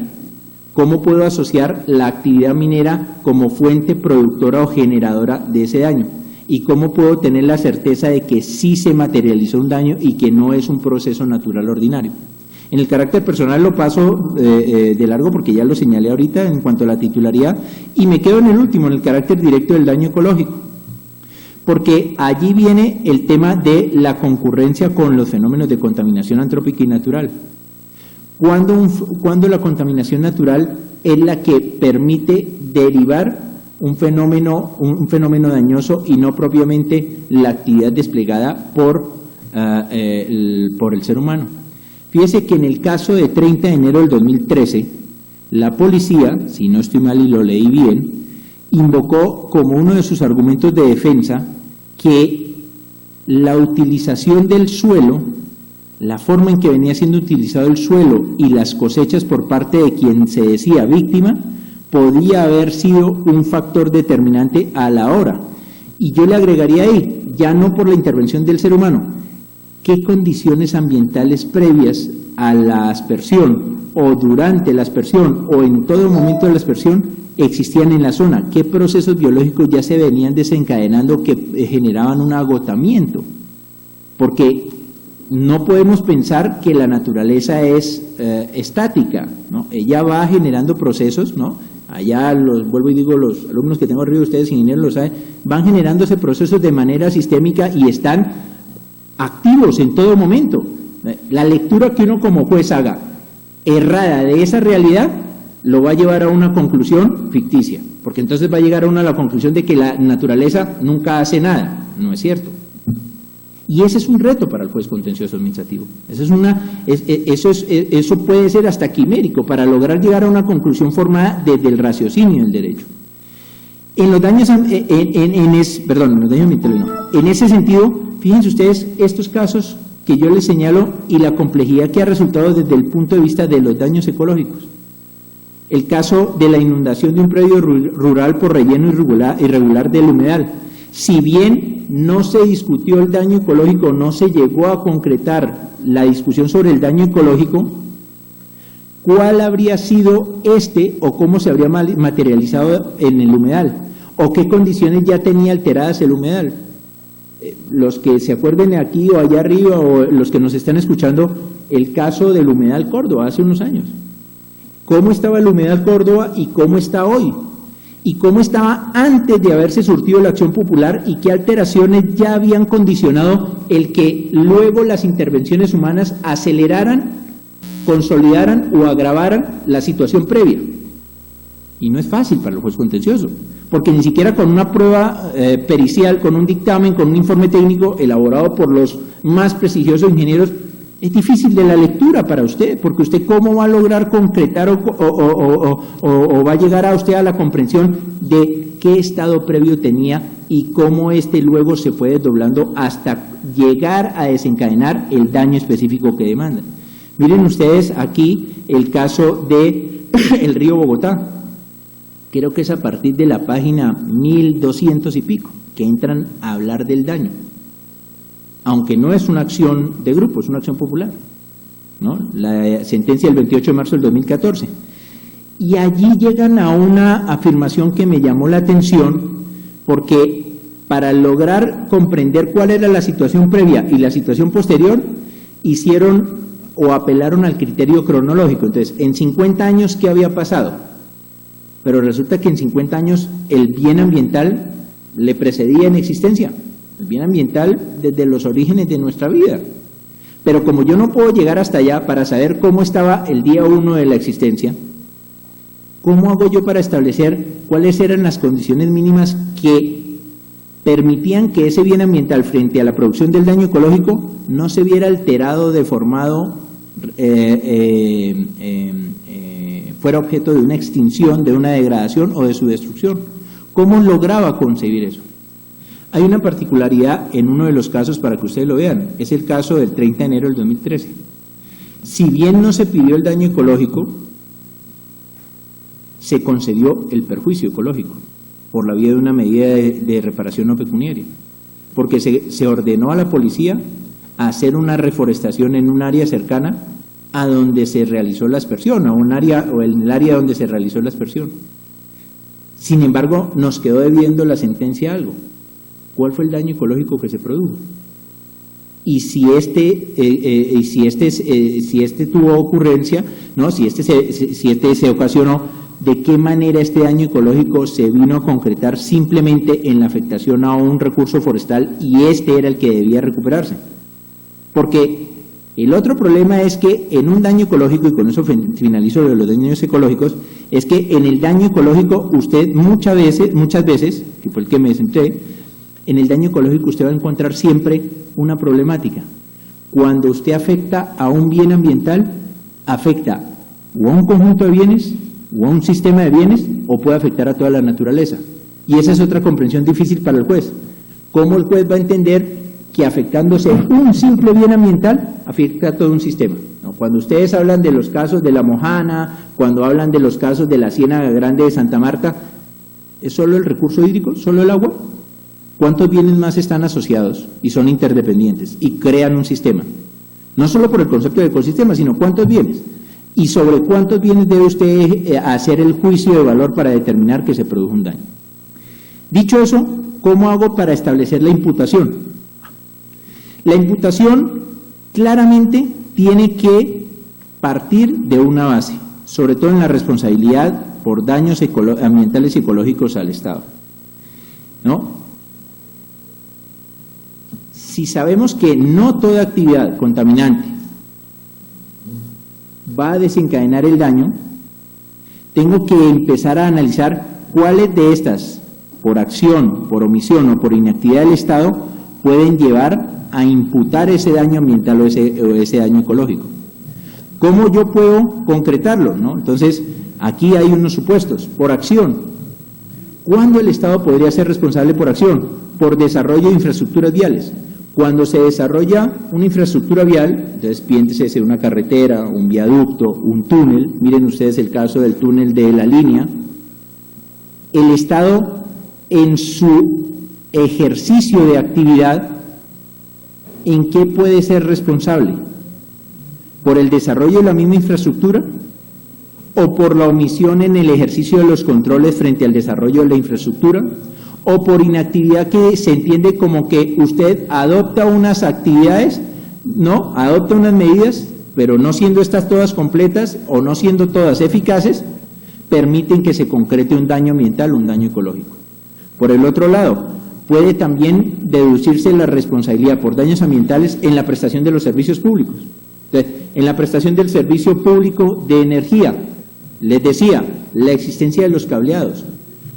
¿cómo puedo asociar la actividad minera como fuente productora o generadora de ese daño? ¿Y cómo puedo tener la certeza de que sí se materializó un daño y que no es un proceso natural ordinario? En el carácter personal lo paso de largo porque ya lo señalé ahorita en cuanto a la titularidad, y me quedo en el último, en el carácter directo del daño ecológico, porque allí viene el tema de la concurrencia con los fenómenos de contaminación antrópica y natural. Cuando la contaminación natural es la que permite derivar un fenómeno dañoso y no propiamente la actividad desplegada por el ser humano. Fíjese que en el caso de 30 de enero del 2013, la policía, si no estoy mal y lo leí bien, invocó como uno de sus argumentos de defensa que la utilización del suelo, la forma en que venía siendo utilizado el suelo y las cosechas por parte de quien se decía víctima, podía haber sido un factor determinante a la hora. Y yo le agregaría ahí, ya no por la intervención del ser humano, ¿qué condiciones ambientales previas a la aspersión o durante la aspersión o en todo momento de la aspersión existían en la zona? ¿Qué procesos biológicos ya se venían desencadenando que generaban un agotamiento? Porque no podemos pensar que la naturaleza es estática, ¿no? Ella va generando procesos, ¿no? Allá, vuelvo y digo, los alumnos que tengo arriba de ustedes, ingenieros, lo saben, van generando ese proceso de manera sistémica y están activos en todo momento. La lectura que uno como juez haga errada de esa realidad lo va a llevar a una conclusión ficticia, porque entonces va a llegar a la conclusión de que la naturaleza nunca hace nada. No es cierto. Y ese es un reto para el juez contencioso administrativo. Eso puede ser hasta quimérico para lograr llegar a una conclusión formada desde el raciocinio del derecho. En los daños, en ese sentido, fíjense ustedes estos casos que yo les señalo y la complejidad que ha resultado desde el punto de vista de los daños ecológicos. El caso de la inundación de un predio rural por relleno irregular del humedal. Si bien no se discutió el daño ecológico, no se llegó a concretar la discusión sobre el daño ecológico, ¿cuál habría sido o cómo se habría materializado en el humedal? ¿O qué condiciones ya tenía alteradas el humedal? Los que se acuerden aquí o allá arriba, o los que nos están escuchando, el caso del humedal Córdoba hace unos años. ¿Cómo estaba el humedal Córdoba y cómo está hoy? ¿Y cómo estaba antes de haberse surtido la acción popular y qué alteraciones ya habían condicionado el que luego las intervenciones humanas aceleraran, consolidaran o agravaran la situación previa? Y no es fácil para el juez contencioso, porque ni siquiera con una prueba pericial, con un dictamen, con un informe técnico elaborado por los más prestigiosos ingenieros, es difícil de la lectura para usted, porque usted cómo va a lograr concretar o va a llegar a usted a la comprensión de qué estado previo tenía y cómo luego se fue desdoblando hasta llegar a desencadenar el daño específico que demanda. Miren ustedes aquí el caso de el río Bogotá. Creo que es a partir de la página 1200 y pico que entran a hablar del daño. Aunque no es una acción de grupo, es una acción popular, ¿no? La sentencia del 28 de marzo del 2014. Y allí llegan a una afirmación que me llamó la atención, porque para lograr comprender cuál era la situación previa y la situación posterior, hicieron o apelaron al criterio cronológico. Entonces, en 50 años, ¿qué había pasado? Pero resulta que en 50 años el bien ambiental le precedía en existencia. El bien ambiental desde los orígenes de nuestra vida. Pero como yo no puedo llegar hasta allá para saber cómo estaba el día 1 de la existencia, ¿cómo hago yo para establecer cuáles eran las condiciones mínimas que permitían que ese bien ambiental frente a la producción del daño ecológico no se viera alterado, deformado, fuera objeto de una extinción, de una degradación o de su destrucción? ¿Cómo lograba concebir eso? Hay una particularidad en uno de los casos para que ustedes lo vean, es el caso del 30 de enero del 2013. Si bien no se pidió el daño ecológico, se concedió el perjuicio ecológico por la vía de una medida de reparación no pecuniaria, porque se ordenó a la policía a hacer una reforestación en un área cercana a donde se realizó la aspersión, a un área o en el área donde se realizó la aspersión. Sin embargo, nos quedó debiendo la sentencia algo. ¿Cuál fue el daño ecológico que se produjo? Y si este tuvo ocurrencia, ¿no? Si este se ocasionó, ¿de qué manera este daño ecológico se vino a concretar simplemente en la afectación a un recurso forestal y este era el que debía recuperarse? Porque el otro problema es que en un daño ecológico, y con eso finalizo de los daños ecológicos, es que en el daño ecológico usted muchas veces, que fue el que me centré, en el daño ecológico usted va a encontrar siempre una problemática. Cuando usted afecta a un bien ambiental, afecta o a un conjunto de bienes, o a un sistema de bienes, o puede afectar a toda la naturaleza. Y esa es otra comprensión difícil para el juez. ¿Cómo el juez va a entender que afectándose un simple bien ambiental, afecta a todo un sistema? ¿No? Cuando ustedes hablan de los casos de La Mojana, cuando hablan de los casos de la Ciénaga Grande de Santa Marta, ¿es solo el recurso hídrico, solo el agua? ¿Cuántos bienes más están asociados y son interdependientes y crean un sistema? No solo por el concepto de ecosistema, sino cuántos bienes. Y sobre cuántos bienes debe usted hacer el juicio de valor para determinar que se produjo un daño. Dicho eso, ¿cómo hago para establecer la imputación? La imputación claramente tiene que partir de una base, sobre todo en la responsabilidad por daños ambientales y ecológicos al Estado, ¿no? Si sabemos que no toda actividad contaminante va a desencadenar el daño, tengo que empezar a analizar cuáles de estas, por acción, por omisión o por inactividad del Estado, pueden llevar a imputar ese daño ambiental o ese daño ecológico. ¿Cómo yo puedo concretarlo, no? Entonces, aquí hay unos supuestos. Por acción, ¿cuándo el Estado podría ser responsable por acción? Por desarrollo de infraestructuras viales. Cuando se desarrolla una infraestructura vial, entonces piénsese una carretera, un viaducto, un túnel, miren ustedes el caso del túnel de la línea, el Estado en su ejercicio de actividad, ¿en qué puede ser responsable? ¿Por el desarrollo de la misma infraestructura o por la omisión en el ejercicio de los controles frente al desarrollo de la infraestructura? ¿O por inactividad que se entiende como que usted adopta unas actividades, no, adopta unas medidas, pero no siendo estas todas completas o no siendo todas eficaces, permiten que se concrete un daño ambiental o un daño ecológico? Por el otro lado, puede también deducirse la responsabilidad por daños ambientales en la prestación de los servicios públicos. Entonces, en la prestación del servicio público de energía, les decía, la existencia de los cableados.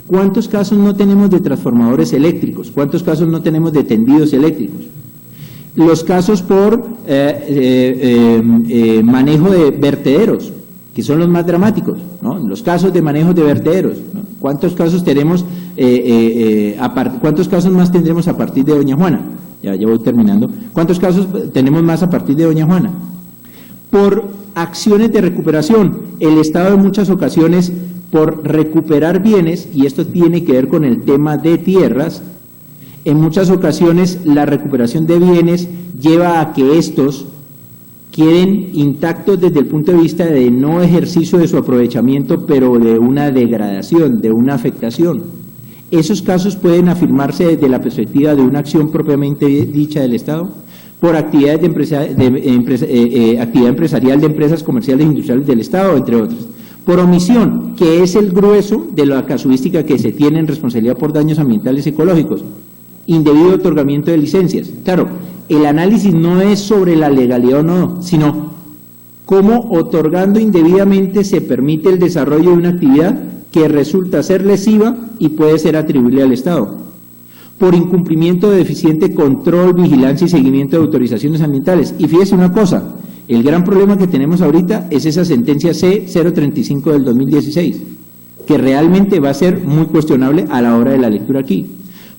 ¿Cuántos casos no tenemos de transformadores eléctricos? ¿Cuántos casos no tenemos de tendidos eléctricos? Los casos por manejo de vertederos, que son los más dramáticos, ¿no? Los casos de manejo de vertederos, ¿no? ¿Cuántos casos tenemos, cuántos casos más tendremos a partir de Doña Juana? Ya voy terminando. ¿Cuántos casos tenemos más a partir de Doña Juana? Por acciones de recuperación, el Estado en muchas ocasiones, por recuperar bienes, y esto tiene que ver con el tema de tierras, en muchas ocasiones la recuperación de bienes lleva a que estos queden intactos desde el punto de vista de no ejercicio de su aprovechamiento, pero de una degradación, de una afectación. Esos casos pueden afirmarse desde la perspectiva de una acción propiamente dicha del Estado, por actividades actividad empresarial de empresas comerciales e industriales del Estado, entre otras. Por omisión, que es el grueso de la casuística que se tiene en responsabilidad por daños ambientales y ecológicos. Indebido otorgamiento de licencias. Claro, el análisis no es sobre la legalidad o no, sino cómo otorgando indebidamente se permite el desarrollo de una actividad que resulta ser lesiva y puede ser atribuible al Estado. Por incumplimiento de deficiente control, vigilancia y seguimiento de autorizaciones ambientales. Y fíjese una cosa, el gran problema que tenemos ahorita es esa sentencia C-035 del 2016, que realmente va a ser muy cuestionable a la hora de la lectura aquí.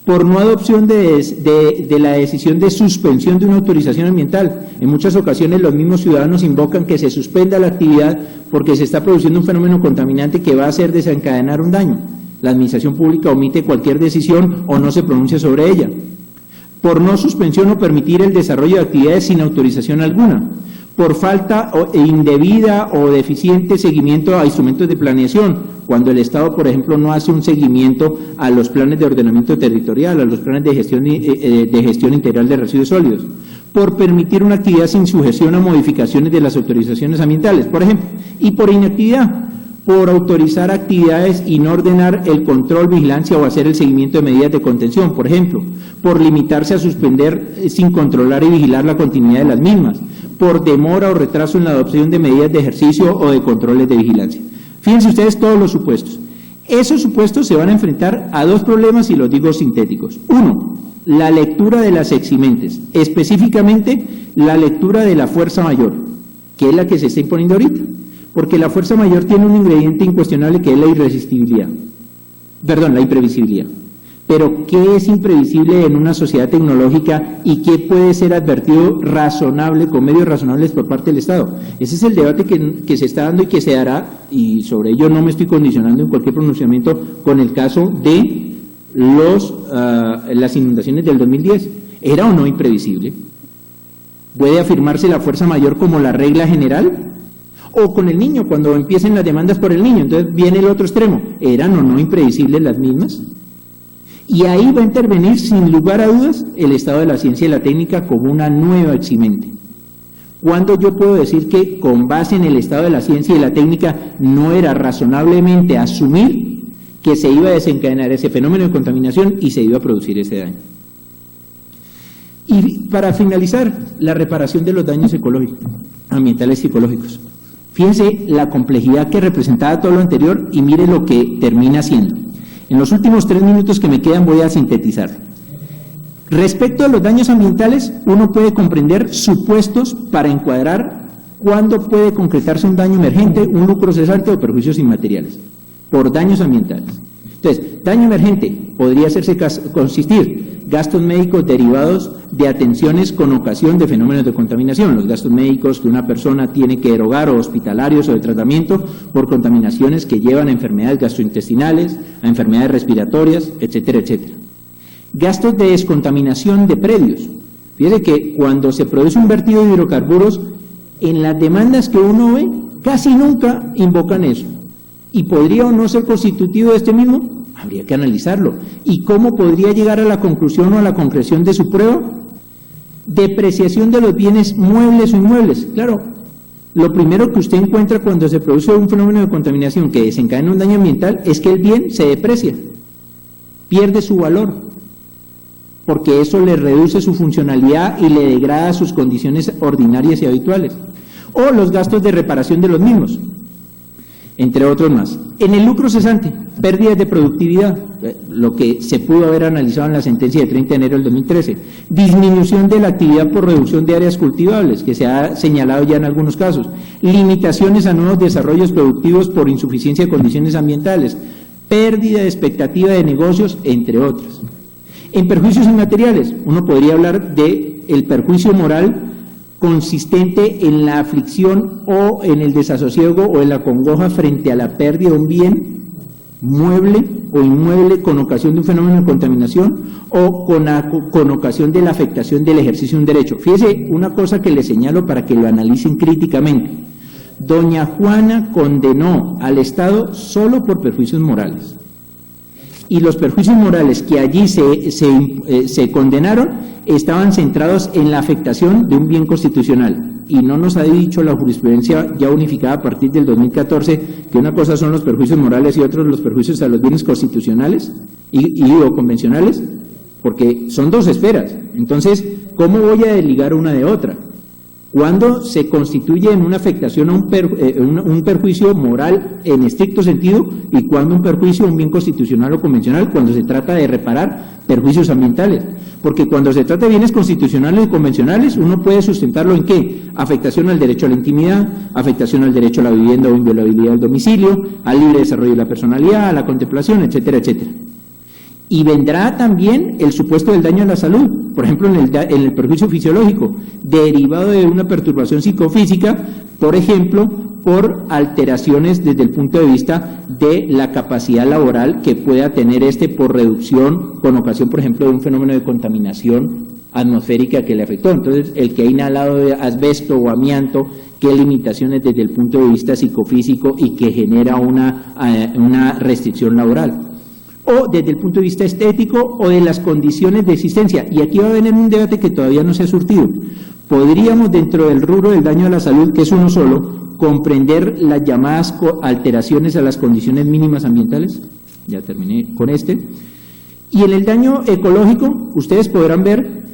Por no adopción de la decisión de suspensión de una autorización ambiental. En muchas ocasiones los mismos ciudadanos invocan que se suspenda la actividad porque se está produciendo un fenómeno contaminante que va a hacer desencadenar un daño. La administración pública omite cualquier decisión o no se pronuncia sobre ella. Por no suspensión o permitir el desarrollo de actividades sin autorización alguna. Por falta indebida o deficiente seguimiento a instrumentos de planeación, cuando el Estado, por ejemplo, no hace un seguimiento a los planes de ordenamiento territorial, a los planes de gestión integral de residuos sólidos, por permitir una actividad sin sujeción a modificaciones de las autorizaciones ambientales, por ejemplo, y por inactividad, por autorizar actividades y no ordenar el control, vigilancia o hacer el seguimiento de medidas de contención, por ejemplo, por limitarse a suspender sin controlar y vigilar la continuidad de las mismas, por demora o retraso en la adopción de medidas de ejercicio o de controles de vigilancia. Fíjense ustedes todos los supuestos. Esos supuestos se van a enfrentar a dos problemas y los digo sintéticos. Uno, la lectura de las eximentes, específicamente la lectura de la fuerza mayor, que es la que se está imponiendo ahorita, porque la fuerza mayor tiene un ingrediente incuestionable que es la la imprevisibilidad. Pero, ¿qué es imprevisible en una sociedad tecnológica y qué puede ser advertido razonable, con medios razonables por parte del Estado? Ese es el debate que se está dando y que se dará, y sobre ello no me estoy condicionando en cualquier pronunciamiento con el caso de las inundaciones del 2010. ¿Era o no imprevisible? ¿Puede afirmarse la fuerza mayor como la regla general? O con el niño, cuando empiecen las demandas por el niño, entonces viene el otro extremo. ¿Eran o no imprevisibles las mismas? Y ahí va a intervenir sin lugar a dudas el estado de la ciencia y la técnica como una nueva eximente. ¿Cuándo yo puedo decir que con base en el estado de la ciencia y la técnica no era razonablemente asumir que se iba a desencadenar ese fenómeno de contaminación y se iba a producir ese daño? Y para finalizar, la reparación de los daños ecológicos, ambientales y ecológicos. Fíjense la complejidad que representaba todo lo anterior y mire lo que termina siendo. En los últimos 3 minutos que me quedan voy a sintetizar. Respecto a los daños ambientales, uno puede comprender supuestos para encuadrar cuándo puede concretarse un daño emergente, un lucro cesante o perjuicios inmateriales, por daños ambientales. Entonces, daño emergente podría consistir gastos médicos derivados de atenciones con ocasión de fenómenos de contaminación, los gastos médicos que una persona tiene que erogar o hospitalarios o de tratamiento por contaminaciones que llevan a enfermedades gastrointestinales, a enfermedades respiratorias, etcétera, etcétera. Gastos de descontaminación de predios. Fíjese que cuando se produce un vertido de hidrocarburos, en las demandas que uno ve, casi nunca invocan eso. ¿Y podría o no ser constitutivo de este mismo? Habría que analizarlo. ¿Y cómo podría llegar a la conclusión o a la concreción de su prueba? Depreciación de los bienes muebles o inmuebles. Claro, lo primero que usted encuentra cuando se produce un fenómeno de contaminación que desencadena un daño ambiental es que el bien se deprecia, pierde su valor, porque eso le reduce su funcionalidad y le degrada sus condiciones ordinarias y habituales. O los gastos de reparación de los mismos, entre otros más. En el lucro cesante, pérdidas de productividad, lo que se pudo haber analizado en la sentencia de 30 de enero del 2013. Disminución de la actividad por reducción de áreas cultivables, que se ha señalado ya en algunos casos. Limitaciones a nuevos desarrollos productivos por insuficiencia de condiciones ambientales. Pérdida de expectativa de negocios, entre otras. En perjuicios inmateriales, uno podría hablar de el perjuicio moral consistente en la aflicción o en el desasosiego o en la congoja frente a la pérdida de un bien mueble o inmueble con ocasión de un fenómeno de contaminación o con ocasión de la afectación del ejercicio de un derecho. Fíjese una cosa que le señalo para que lo analicen críticamente. Doña Juana condenó al Estado solo por perjuicios morales. Y los perjuicios morales que allí se condenaron estaban centrados en la afectación de un bien constitucional. Y no nos ha dicho la jurisprudencia ya unificada a partir del 2014 que una cosa son los perjuicios morales y otros los perjuicios a los bienes constitucionales o convencionales, porque son dos esferas. Entonces, ¿cómo voy a desligar una de otra? Cuando se constituye en una afectación a un perjuicio moral en estricto sentido y cuando un perjuicio a un bien constitucional o convencional, cuando se trata de reparar perjuicios ambientales. Porque cuando se trata de bienes constitucionales y convencionales, uno puede sustentarlo en ¿qué? Afectación al derecho a la intimidad, afectación al derecho a la vivienda o inviolabilidad del domicilio, al libre desarrollo de la personalidad, a la contemplación, etcétera, etcétera. Y vendrá también el supuesto del daño a la salud, por ejemplo en el perjuicio fisiológico, derivado de una perturbación psicofísica, por ejemplo, por alteraciones desde el punto de vista de la capacidad laboral que pueda tener por reducción, con ocasión, por ejemplo, de un fenómeno de contaminación atmosférica que le afectó. Entonces, el que ha inhalado de asbesto o amianto, qué limitaciones desde el punto de vista psicofísico y que genera una restricción laboral. O desde el punto de vista estético o de las condiciones de existencia. Y aquí va a venir un debate que todavía no se ha surtido. ¿Podríamos, dentro del rubro del daño a la salud, que es uno solo, comprender las llamadas alteraciones a las condiciones mínimas ambientales? Ya terminé con este. Y en el daño ecológico, ustedes podrán ver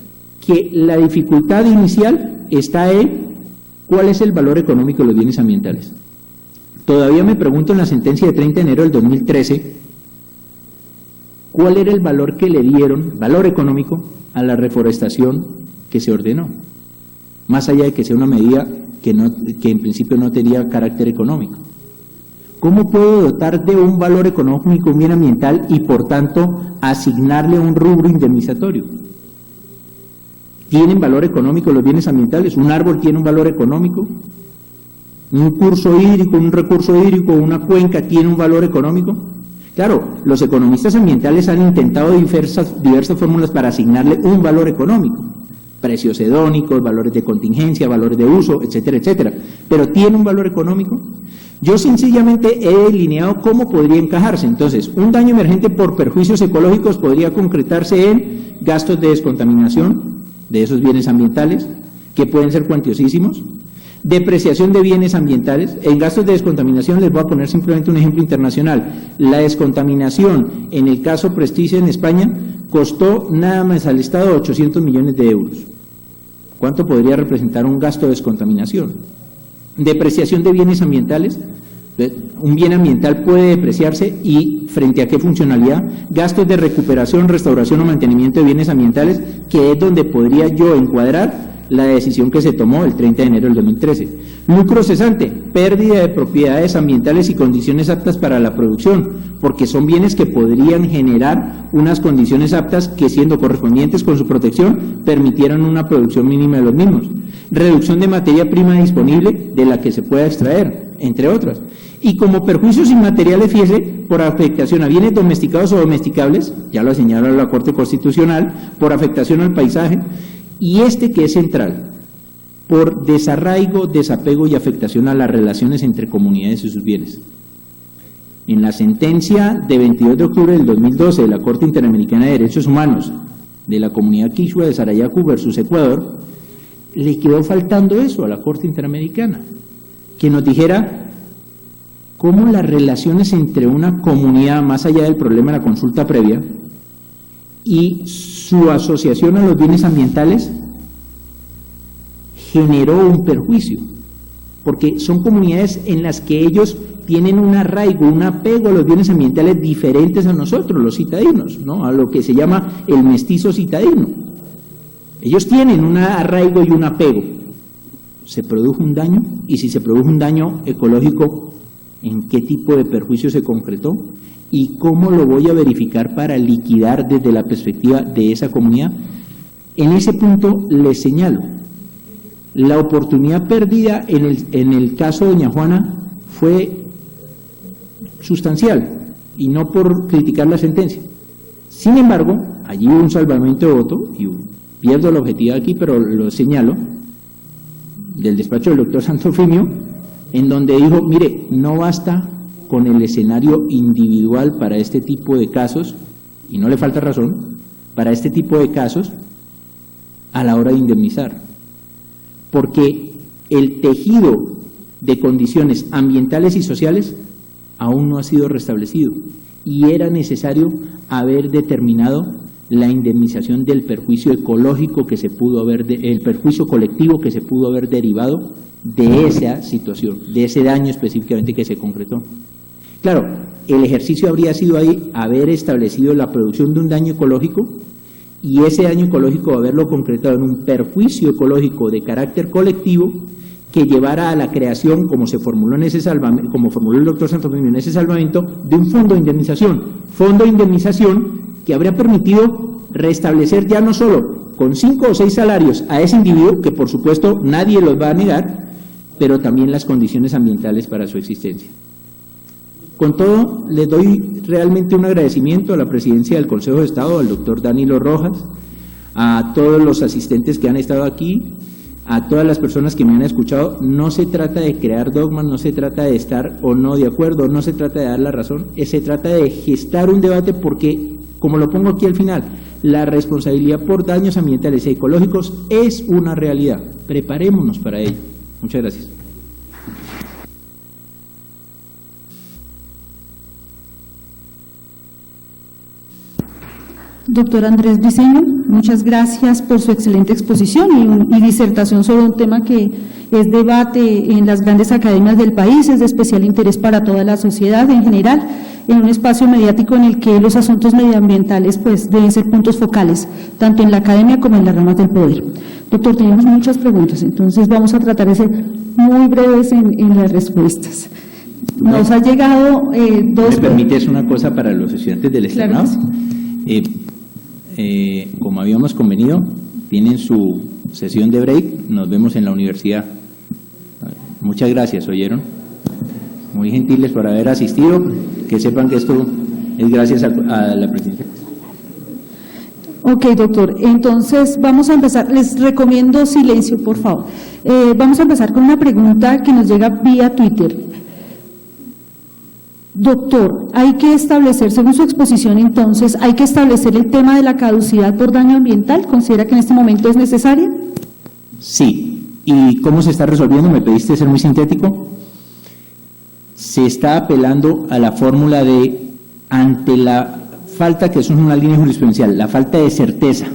que la dificultad inicial está en cuál es el valor económico de los bienes ambientales. Todavía me pregunto en la sentencia de 30 de enero del 2013, ¿cuál era el valor que le dieron, valor económico, a la reforestación que se ordenó? Más allá de que sea una medida que en principio no tenía carácter económico. ¿Cómo puedo dotar de un valor económico un bien ambiental y por tanto asignarle un rubro indemnizatorio? ¿Tienen valor económico los bienes ambientales? ¿Un árbol tiene un valor económico? ¿Un curso hídrico, un recurso hídrico, una cuenca tiene un valor económico? Claro, los economistas ambientales han intentado diversas fórmulas para asignarle un valor económico, precios hedónicos, valores de contingencia, valores de uso, etcétera, etcétera, pero ¿tiene un valor económico? Yo sencillamente he delineado cómo podría encajarse. Entonces, un daño emergente por perjuicios ecológicos podría concretarse en gastos de descontaminación de esos bienes ambientales, que pueden ser cuantiosísimos. Depreciación de bienes ambientales. En gastos de descontaminación les voy a poner simplemente un ejemplo internacional. La descontaminación, en el caso Prestige en España, costó nada más al Estado 800 millones de euros. ¿Cuánto podría representar un gasto de descontaminación? Depreciación de bienes ambientales. Un bien ambiental puede depreciarse y ¿frente a qué funcionalidad? Gastos de recuperación, restauración o mantenimiento de bienes ambientales, que es donde podría yo encuadrar la decisión que se tomó el 30 de enero del 2013. Lucro cesante, pérdida de propiedades ambientales y condiciones aptas para la producción, porque son bienes que podrían generar unas condiciones aptas que, siendo correspondientes con su protección, permitieran una producción mínima de los mismos. Reducción de materia prima disponible de la que se pueda extraer, entre otras. Y como perjuicios inmateriales, fíjese, por afectación a bienes domesticados o domesticables, ya lo señala la Corte Constitucional, por afectación al paisaje, y que es central, por desarraigo, desapego y afectación a las relaciones entre comunidades y sus bienes. En la sentencia de 22 de octubre del 2012 de la Corte Interamericana de Derechos Humanos de la comunidad quichua de Sarayaku versus Ecuador, le quedó faltando eso a la Corte Interamericana, que nos dijera cómo las relaciones entre una comunidad, más allá del problema de la consulta previa, y su asociación a los bienes ambientales generó un perjuicio, porque son comunidades en las que ellos tienen un arraigo, un apego a los bienes ambientales diferentes a nosotros, los citadinos, ¿no? A lo que se llama el mestizo citadino. Ellos tienen un arraigo y un apego. ¿Se produjo un daño? Y si se produjo un daño ecológico, ¿en qué tipo de perjuicio se concretó? ¿Y cómo lo voy a verificar para liquidar desde la perspectiva de esa comunidad? En ese punto les señalo, la oportunidad perdida en el caso de doña Juana fue sustancial, y no por criticar la sentencia. Sin embargo, allí hubo un salvamento de voto, y pierdo la objetividad aquí, pero lo señalo, del despacho del doctor Santofimio, en donde dijo, mire, no basta con el escenario individual para este tipo de casos, y no le falta razón, para este tipo de casos a la hora de indemnizar, porque el tejido de condiciones ambientales y sociales aún no ha sido restablecido, y era necesario haber determinado la indemnización del perjuicio ecológico que se pudo haber, el perjuicio colectivo que se pudo haber derivado de esa situación, de ese daño específicamente que se concretó. Claro, el ejercicio habría sido ahí haber establecido la producción de un daño ecológico, y ese daño ecológico haberlo concretado en un perjuicio ecológico de carácter colectivo que llevara a la creación, como se formuló en ese salvamento, como formuló el doctor Santofimio en ese salvamento, de un fondo de indemnización que habría permitido restablecer ya no solo con 5 o 6 salarios a ese individuo, que por supuesto nadie los va a negar, pero también las condiciones ambientales para su existencia. Con todo, les doy realmente un agradecimiento a la presidencia del Consejo de Estado, al doctor Danilo Rojas, a todos los asistentes que han estado aquí, a todas las personas que me han escuchado. No se trata de crear dogmas, no se trata de estar o no de acuerdo, no se trata de dar la razón, se trata de gestar un debate porque, como lo pongo aquí al final, la responsabilidad por daños ambientales y ecológicos es una realidad. Preparémonos para ello. Muchas gracias. Doctor Andrés Briceño, muchas gracias por su excelente exposición y disertación sobre un tema que es debate en las grandes academias del país, es de especial interés para toda la sociedad en general, en un espacio mediático en el que los asuntos medioambientales pues deben ser puntos focales, tanto en la academia como en las ramas del poder. Doctor, tenemos muchas preguntas, entonces vamos a tratar de ser muy breves en las respuestas. Nos ha llegado dos... ¿Me permites una cosa para los estudiantes del externado? Claro. Como habíamos convenido, tienen su sesión de break, nos vemos en la universidad. Muchas gracias, ¿oyeron? Muy gentiles por haber asistido, que sepan que esto es gracias a la presidencia. Ok, doctor, entonces vamos a empezar, les recomiendo silencio, por favor. Vamos a empezar con una pregunta que nos llega vía Twitter. Doctor, hay que establecer, según su exposición entonces, hay que establecer el tema de la caducidad por daño ambiental. ¿Considera que en este momento es necesaria? Sí. ¿Y cómo se está resolviendo? Me pediste ser muy sintético. Se está apelando a la fórmula de, ante la falta, que eso es una línea jurisprudencial, la falta de certeza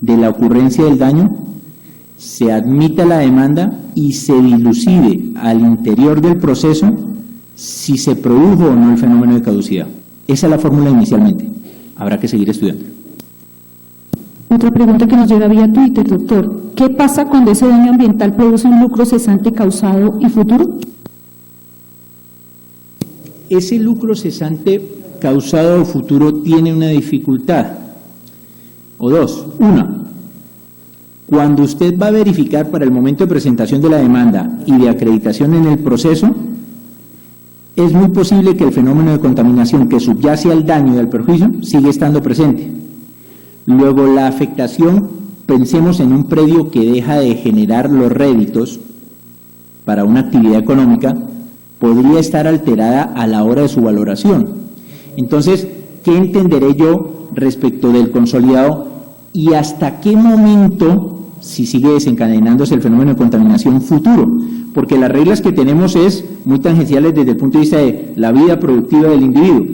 de la ocurrencia del daño, se admita la demanda y se dilucide al interior del proceso si se produjo o no el fenómeno de caducidad. Esa es la fórmula inicialmente. Habrá que seguir estudiando. Otra pregunta que nos llega vía Twitter, doctor. ¿Qué pasa cuando ese daño ambiental produce un lucro cesante causado y futuro? Ese lucro cesante causado o futuro tiene una dificultad, o dos. Una, cuando usted va a verificar para el momento de presentación de la demanda y de acreditación en el proceso, es muy posible que el fenómeno de contaminación que subyace al daño y al perjuicio sigue estando presente. Luego, la afectación, pensemos en un predio que deja de generar los réditos para una actividad económica, podría estar alterada a la hora de su valoración. Entonces, ¿qué entenderé yo respecto del consolidado y hasta qué momento, si sigue desencadenándose el fenómeno de contaminación futuro? Porque las reglas que tenemos es muy tangenciales desde el punto de vista de la vida productiva del individuo,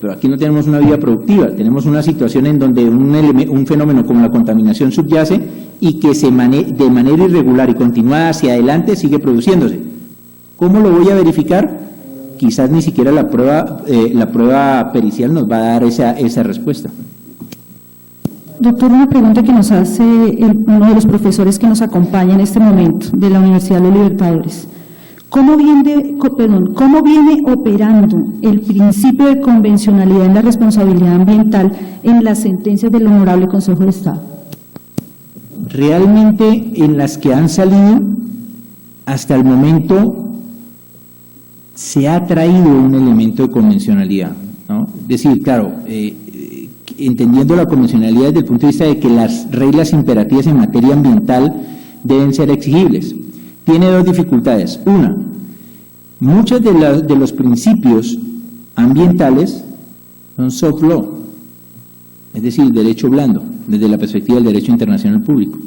pero aquí no tenemos una vida productiva, tenemos una situación en donde un fenómeno como la contaminación subyace y que de manera irregular y continuada hacia adelante sigue produciéndose. ¿Cómo lo voy a verificar? Quizás ni siquiera la prueba pericial nos va a dar esa respuesta. Doctor, una pregunta que nos hace uno de los profesores que nos acompaña en este momento de la Universidad de los Libertadores. ¿Cómo viene operando el principio de convencionalidad en la responsabilidad ambiental en las sentencias del Honorable Consejo de Estado? Realmente en las que han salido, hasta el momento, se ha traído un elemento de convencionalidad, ¿no? Es decir, claro, entendiendo la convencionalidad desde el punto de vista de que las reglas imperativas en materia ambiental deben ser exigibles. Tiene dos dificultades. Una, muchos de los principios ambientales son soft law, es decir, derecho blando, desde la perspectiva del derecho internacional público.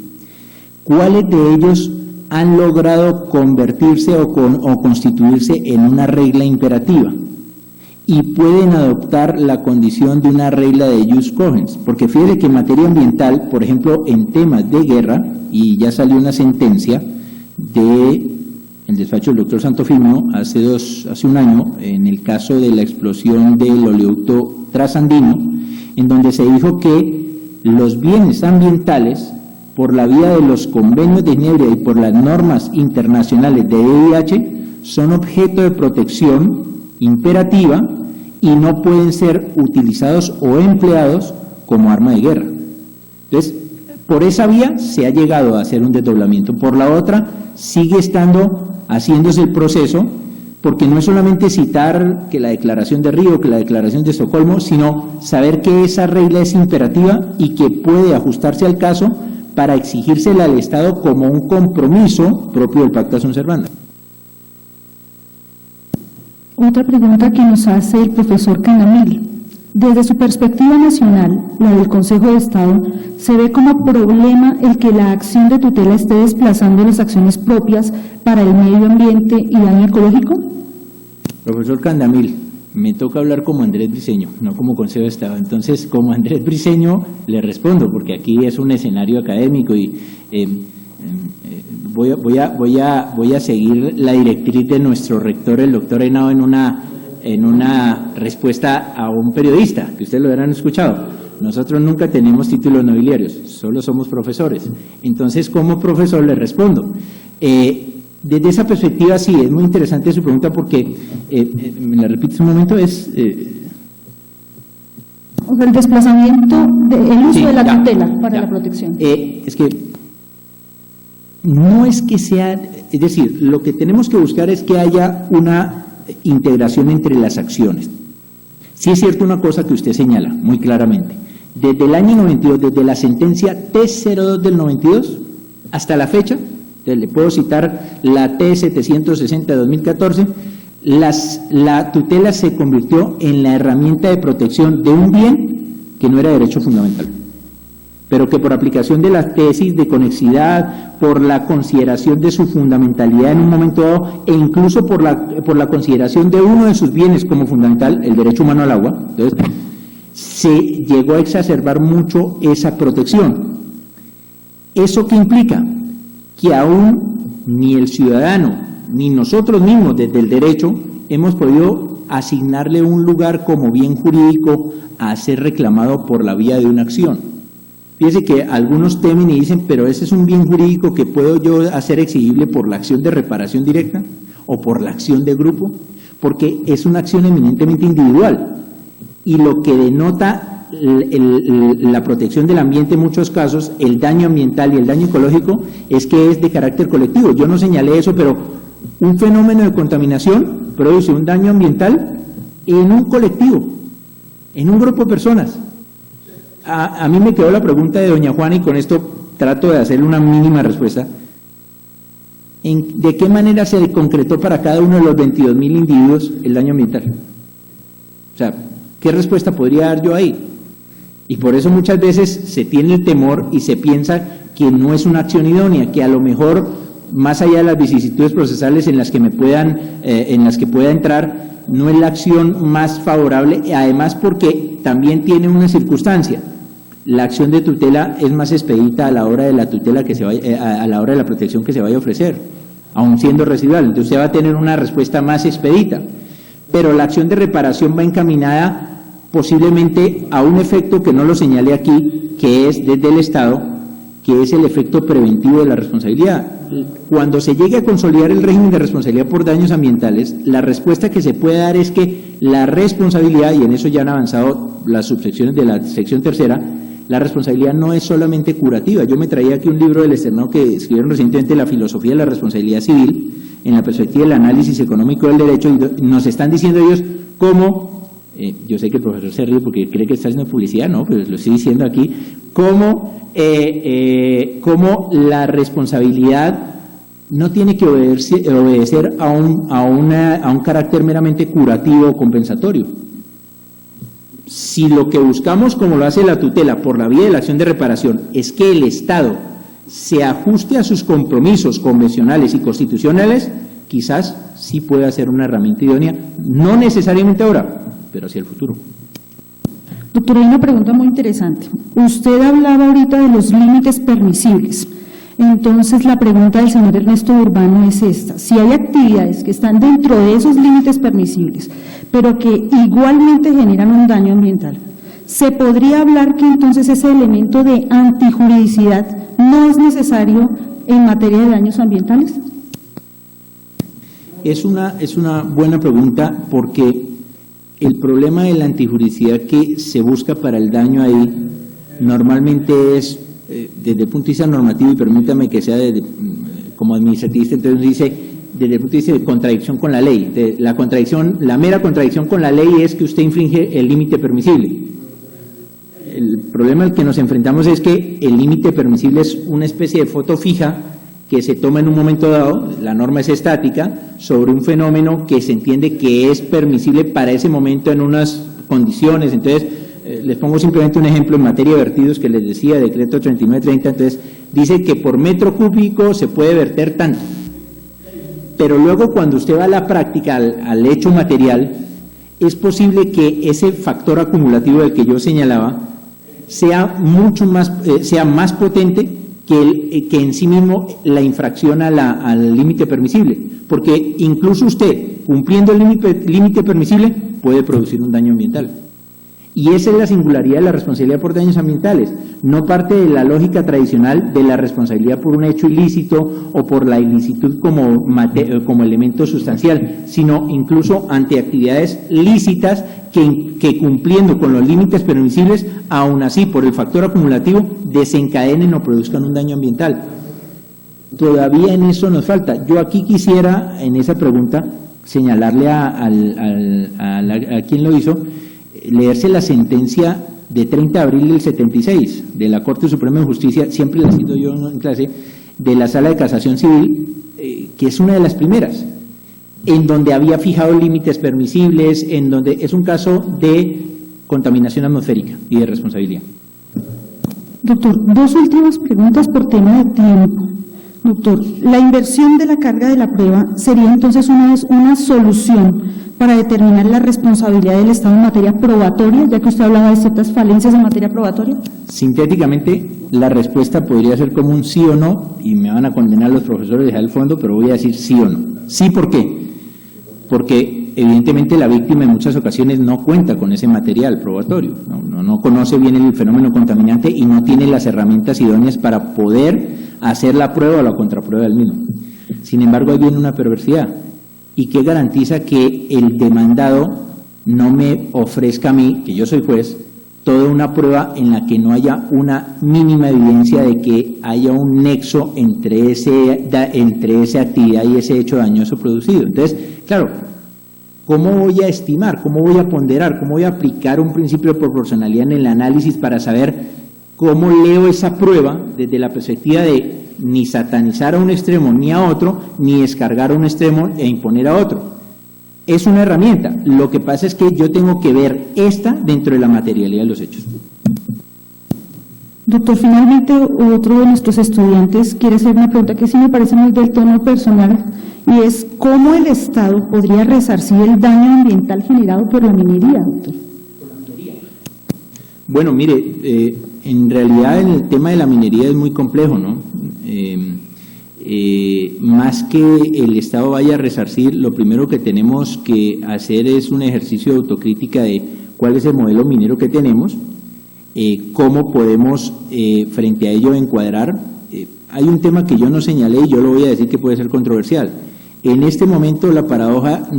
¿Cuáles de ellos han logrado convertirse o constituirse en una regla imperativa? Y pueden adoptar la condición de una regla de jus cogens, porque fíjate que en materia ambiental, por ejemplo, en temas de guerra, y ya salió una sentencia del despacho del doctor Santofimio hace un año, en el caso de la explosión del oleoducto trasandino, en donde se dijo que los bienes ambientales, por la vía de los convenios de Ginebra y por las normas internacionales de VIH, son objeto de protección imperativa y no pueden ser utilizados o empleados como arma de guerra. Entonces, por esa vía se ha llegado a hacer un desdoblamiento. Por la otra, sigue haciéndose el proceso, porque no es solamente citar que la declaración de Río, que la declaración de Estocolmo, sino saber que esa regla es imperativa y que puede ajustarse al caso para exigírsela al Estado como un compromiso propio del Pacta Sunt Servanda. Otra pregunta que nos hace el profesor Canamil. Desde su perspectiva nacional, la del Consejo de Estado, ¿se ve como problema el que la acción de tutela esté desplazando las acciones propias para el medio ambiente y daño ecológico? Profesor Candamil, me toca hablar como Andrés Briceño, no como Consejo de Estado. Entonces, como Andrés Briceño, le respondo, porque aquí es un escenario académico y voy a seguir la directriz de nuestro rector, el doctor Henao, en una respuesta a un periodista, que ustedes lo habrán escuchado. Nosotros nunca tenemos títulos nobiliarios, solo somos profesores. Entonces, como profesor le respondo. Desde esa perspectiva, sí, es muy interesante su pregunta porque, me la repite un momento, es... O sea, el desplazamiento, el uso sí, de la ya, tutela para ya. la protección. Es que no es que sea, es decir, lo que tenemos que buscar es que haya una integración entre las acciones. Sí es cierto una cosa que usted señala muy claramente. Desde el año 92, desde la sentencia T02 del 92 hasta la fecha, le puedo citar la T760 de 2014, la tutela se convirtió en la herramienta de protección de un bien que no era derecho fundamental, pero que por aplicación de la tesis de conexidad, por la consideración de su fundamentalidad en un momento dado, e incluso por la consideración de uno de sus bienes como fundamental, el derecho humano al agua, entonces se llegó a exacerbar mucho esa protección. ¿Eso qué implica? que aún ni el ciudadano, ni nosotros mismos desde el derecho hemos podido asignarle un lugar como bien jurídico a ser reclamado por la vía de una acción. Fíjese que algunos temen y dicen, pero ese es un bien jurídico que puedo yo hacer exigible por la acción de reparación directa o por la acción de grupo, porque es una acción eminentemente individual. Y lo que denota la protección del ambiente en muchos casos, el daño ambiental y el daño ecológico, es que es de carácter colectivo. Yo no señalé eso, pero un fenómeno de contaminación produce un daño ambiental en un colectivo, en un grupo de personas. A mí me quedó la pregunta de doña Juana y con esto trato de hacerle una mínima respuesta. ¿De qué manera se concretó para cada uno de los 22.000 individuos el daño ambiental? O sea, ¿qué respuesta podría dar yo ahí? Y por eso muchas veces se tiene el temor y se piensa que no es una acción idónea, que a lo mejor, más allá de las vicisitudes procesales en las que pueda entrar, no es la acción más favorable, además porque también tiene una circunstancia. La acción de tutela es más expedita a la hora de la tutela que se vaya, a la hora de la protección que se vaya a ofrecer, aun siendo residual. Entonces usted va a tener una respuesta más expedita. Pero la acción de reparación va encaminada posiblemente a un efecto que no lo señalé aquí, que es desde el Estado, que es el efecto preventivo de la responsabilidad. Cuando se llegue a consolidar el régimen de responsabilidad por daños ambientales, la respuesta que se puede dar es que la responsabilidad, y en eso ya han avanzado las subsecciones de la sección tercera, la responsabilidad no es solamente curativa. Yo me traía aquí un libro del externado que escribieron recientemente, La filosofía de la responsabilidad civil, en la perspectiva del análisis económico del derecho, y nos están diciendo ellos cómo, yo sé que el profesor se ríe porque cree que está haciendo publicidad, no, pero lo estoy diciendo aquí, cómo la responsabilidad no tiene que obedecer a un carácter meramente curativo o compensatorio. Si lo que buscamos, como lo hace la tutela por la vía de la acción de reparación, es que el Estado se ajuste a sus compromisos convencionales y constitucionales, quizás sí pueda ser una herramienta idónea, no necesariamente ahora, pero hacia el futuro. Doctora, hay una pregunta muy interesante. Usted hablaba ahorita de los límites permisibles. Entonces, la pregunta del señor Ernesto Urbano es esta. Si hay actividades que están dentro de esos límites permisibles, pero que igualmente generan un daño ambiental, ¿se podría hablar que entonces ese elemento de antijuridicidad no es necesario en materia de daños ambientales? Es una buena pregunta, porque el problema de la antijuridicidad que se busca para el daño ahí normalmente es, desde el punto de vista normativo, y permítame que sea como administrativista, entonces dice, desde el punto de vista de contradicción con la ley. La mera contradicción con la ley es que usted infringe el límite permisible. El problema al que nos enfrentamos es que el límite permisible es una especie de foto fija que se toma en un momento dado, la norma es estática, sobre un fenómeno que se entiende que es permisible para ese momento en unas condiciones. Entonces, les pongo simplemente un ejemplo en materia de vertidos que les decía, decreto 3930, entonces dice que por metro cúbico se puede verter tanto. Pero luego cuando usted va a la práctica, al hecho material, es posible que ese factor acumulativo del que yo señalaba sea más potente que en sí mismo la infracción al límite permisible, porque incluso usted, cumpliendo el límite permisible, puede producir un daño ambiental. Y esa es la singularidad de la responsabilidad por daños ambientales. No parte de la lógica tradicional de la responsabilidad por un hecho ilícito o por la ilicitud como elemento sustancial, sino incluso ante actividades lícitas que cumpliendo con los límites permisibles, aún así por el factor acumulativo, desencadenen o produzcan un daño ambiental. Todavía en eso nos falta. Yo aquí quisiera, en esa pregunta, señalarle a quien lo hizo, leerse la sentencia de 30 de abril del 76 de la Corte Suprema de Justicia, siempre la cito yo en clase, de la Sala de Casación Civil, que es una de las primeras, en donde había fijado límites permisibles, en donde es un caso de contaminación atmosférica y de responsabilidad. Doctor, dos últimas preguntas por tema de tiempo. Doctor, la inversión de la carga de la prueba sería entonces una solución para determinar la responsabilidad del Estado en materia probatoria, ya que usted hablaba de ciertas falencias en materia probatoria? Sintéticamente, la respuesta podría ser como un sí o no, y me van a condenar los profesores de dejar el fondo, pero voy a decir sí o no. Sí, ¿por qué? Porque evidentemente la víctima en muchas ocasiones no cuenta con ese material probatorio, no conoce bien el fenómeno contaminante y no tiene las herramientas idóneas para poder hacer la prueba o la contraprueba del mismo. Sin embargo, ahí viene una perversidad. ¿Y qué garantiza que el demandado no me ofrezca a mí, que yo soy juez, toda una prueba en la que no haya una mínima evidencia de que haya un nexo entre esa actividad y ese hecho dañoso producido? Entonces, claro, ¿cómo voy a estimar, cómo voy a ponderar, cómo voy a aplicar un principio de proporcionalidad en el análisis para saber cómo leo esa prueba desde la perspectiva de ni satanizar a un extremo ni a otro, ni descargar a un extremo e imponer a otro? Es una herramienta. Lo que pasa es que yo tengo que ver esta dentro de la materialidad de los hechos. Doctor, finalmente otro de nuestros estudiantes quiere hacer una pregunta que sí me parece muy del tono personal, y es ¿cómo el Estado podría resarcir el daño ambiental generado por la minería, doctor? Bueno, mire, en realidad el tema de la minería es muy complejo, ¿no? Más que el Estado vaya a resarcir, lo primero que tenemos que hacer es un ejercicio de autocrítica de cuál es el modelo minero que tenemos, cómo podemos frente a ello encuadrar. Hay un tema que yo no señalé y yo lo voy a decir que puede ser controversial. En este momento la paradoja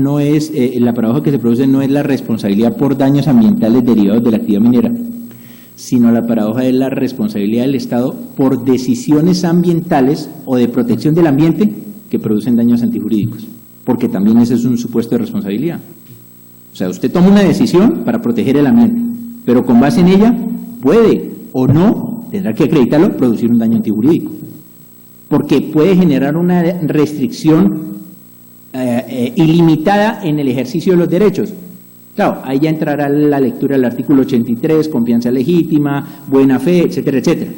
que se produce no es la responsabilidad por daños ambientales derivados de la actividad minera, sino la paradoja es la responsabilidad del Estado por decisiones ambientales o de protección del ambiente que producen daños antijurídicos, porque también ese es un supuesto de responsabilidad. O sea, usted toma una decisión para proteger el ambiente, pero con base en ella puede o no, tendrá que acreditarlo, producir un daño antijurídico, porque puede generar una restricción ilimitada en el ejercicio de los derechos. Claro, ahí ya entrará la lectura del artículo 83, confianza legítima, buena fe, etcétera, etcétera.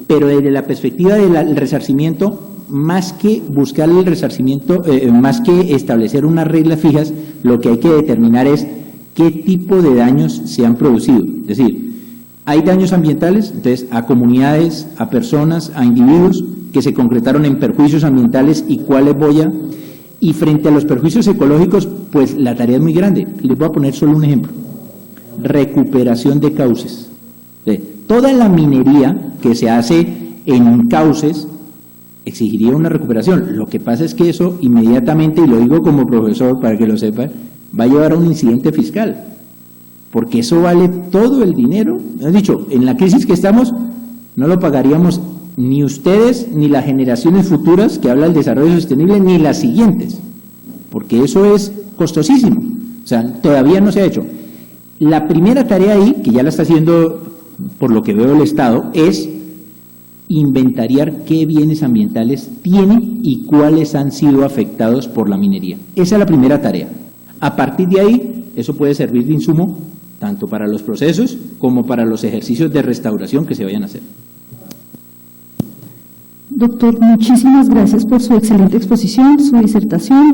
Pero desde la perspectiva del resarcimiento, más que buscar el resarcimiento, más que establecer unas reglas fijas, lo que hay que determinar es qué tipo de daños se han producido. Es decir, hay daños ambientales, entonces a comunidades, a personas, a individuos que se concretaron en perjuicios ambientales y cuáles voy a... Y frente a los perjuicios ecológicos, pues la tarea es muy grande. Les voy a poner solo un ejemplo. Recuperación de cauces. Toda la minería que se hace en cauces exigiría una recuperación. Lo que pasa es que eso inmediatamente, y lo digo como profesor para que lo sepa, va a llevar a un incidente fiscal. Porque eso vale todo el dinero. Han dicho, en la crisis que estamos, no lo pagaríamos ni ustedes, ni las generaciones futuras que habla del desarrollo sostenible, ni las siguientes, porque eso es costosísimo. O sea, todavía no se ha hecho. La primera tarea ahí, que ya la está haciendo, por lo que veo el Estado, es inventariar qué bienes ambientales tiene y cuáles han sido afectados por la minería. Esa es la primera tarea. A partir de ahí, eso puede servir de insumo tanto para los procesos como para los ejercicios de restauración que se vayan a hacer. Doctor, muchísimas gracias por su excelente exposición, su disertación,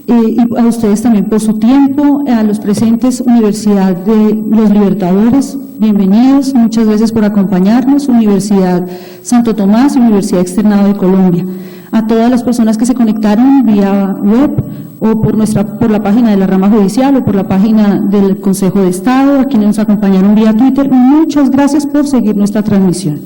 y a ustedes también por su tiempo, a los presentes, Universidad de los Libertadores, bienvenidos, muchas gracias por acompañarnos, Universidad Santo Tomás y Universidad Externado de Colombia. A todas las personas que se conectaron vía web o por la página de la rama judicial o por la página del Consejo de Estado, a quienes nos acompañaron vía Twitter, muchas gracias por seguir nuestra transmisión.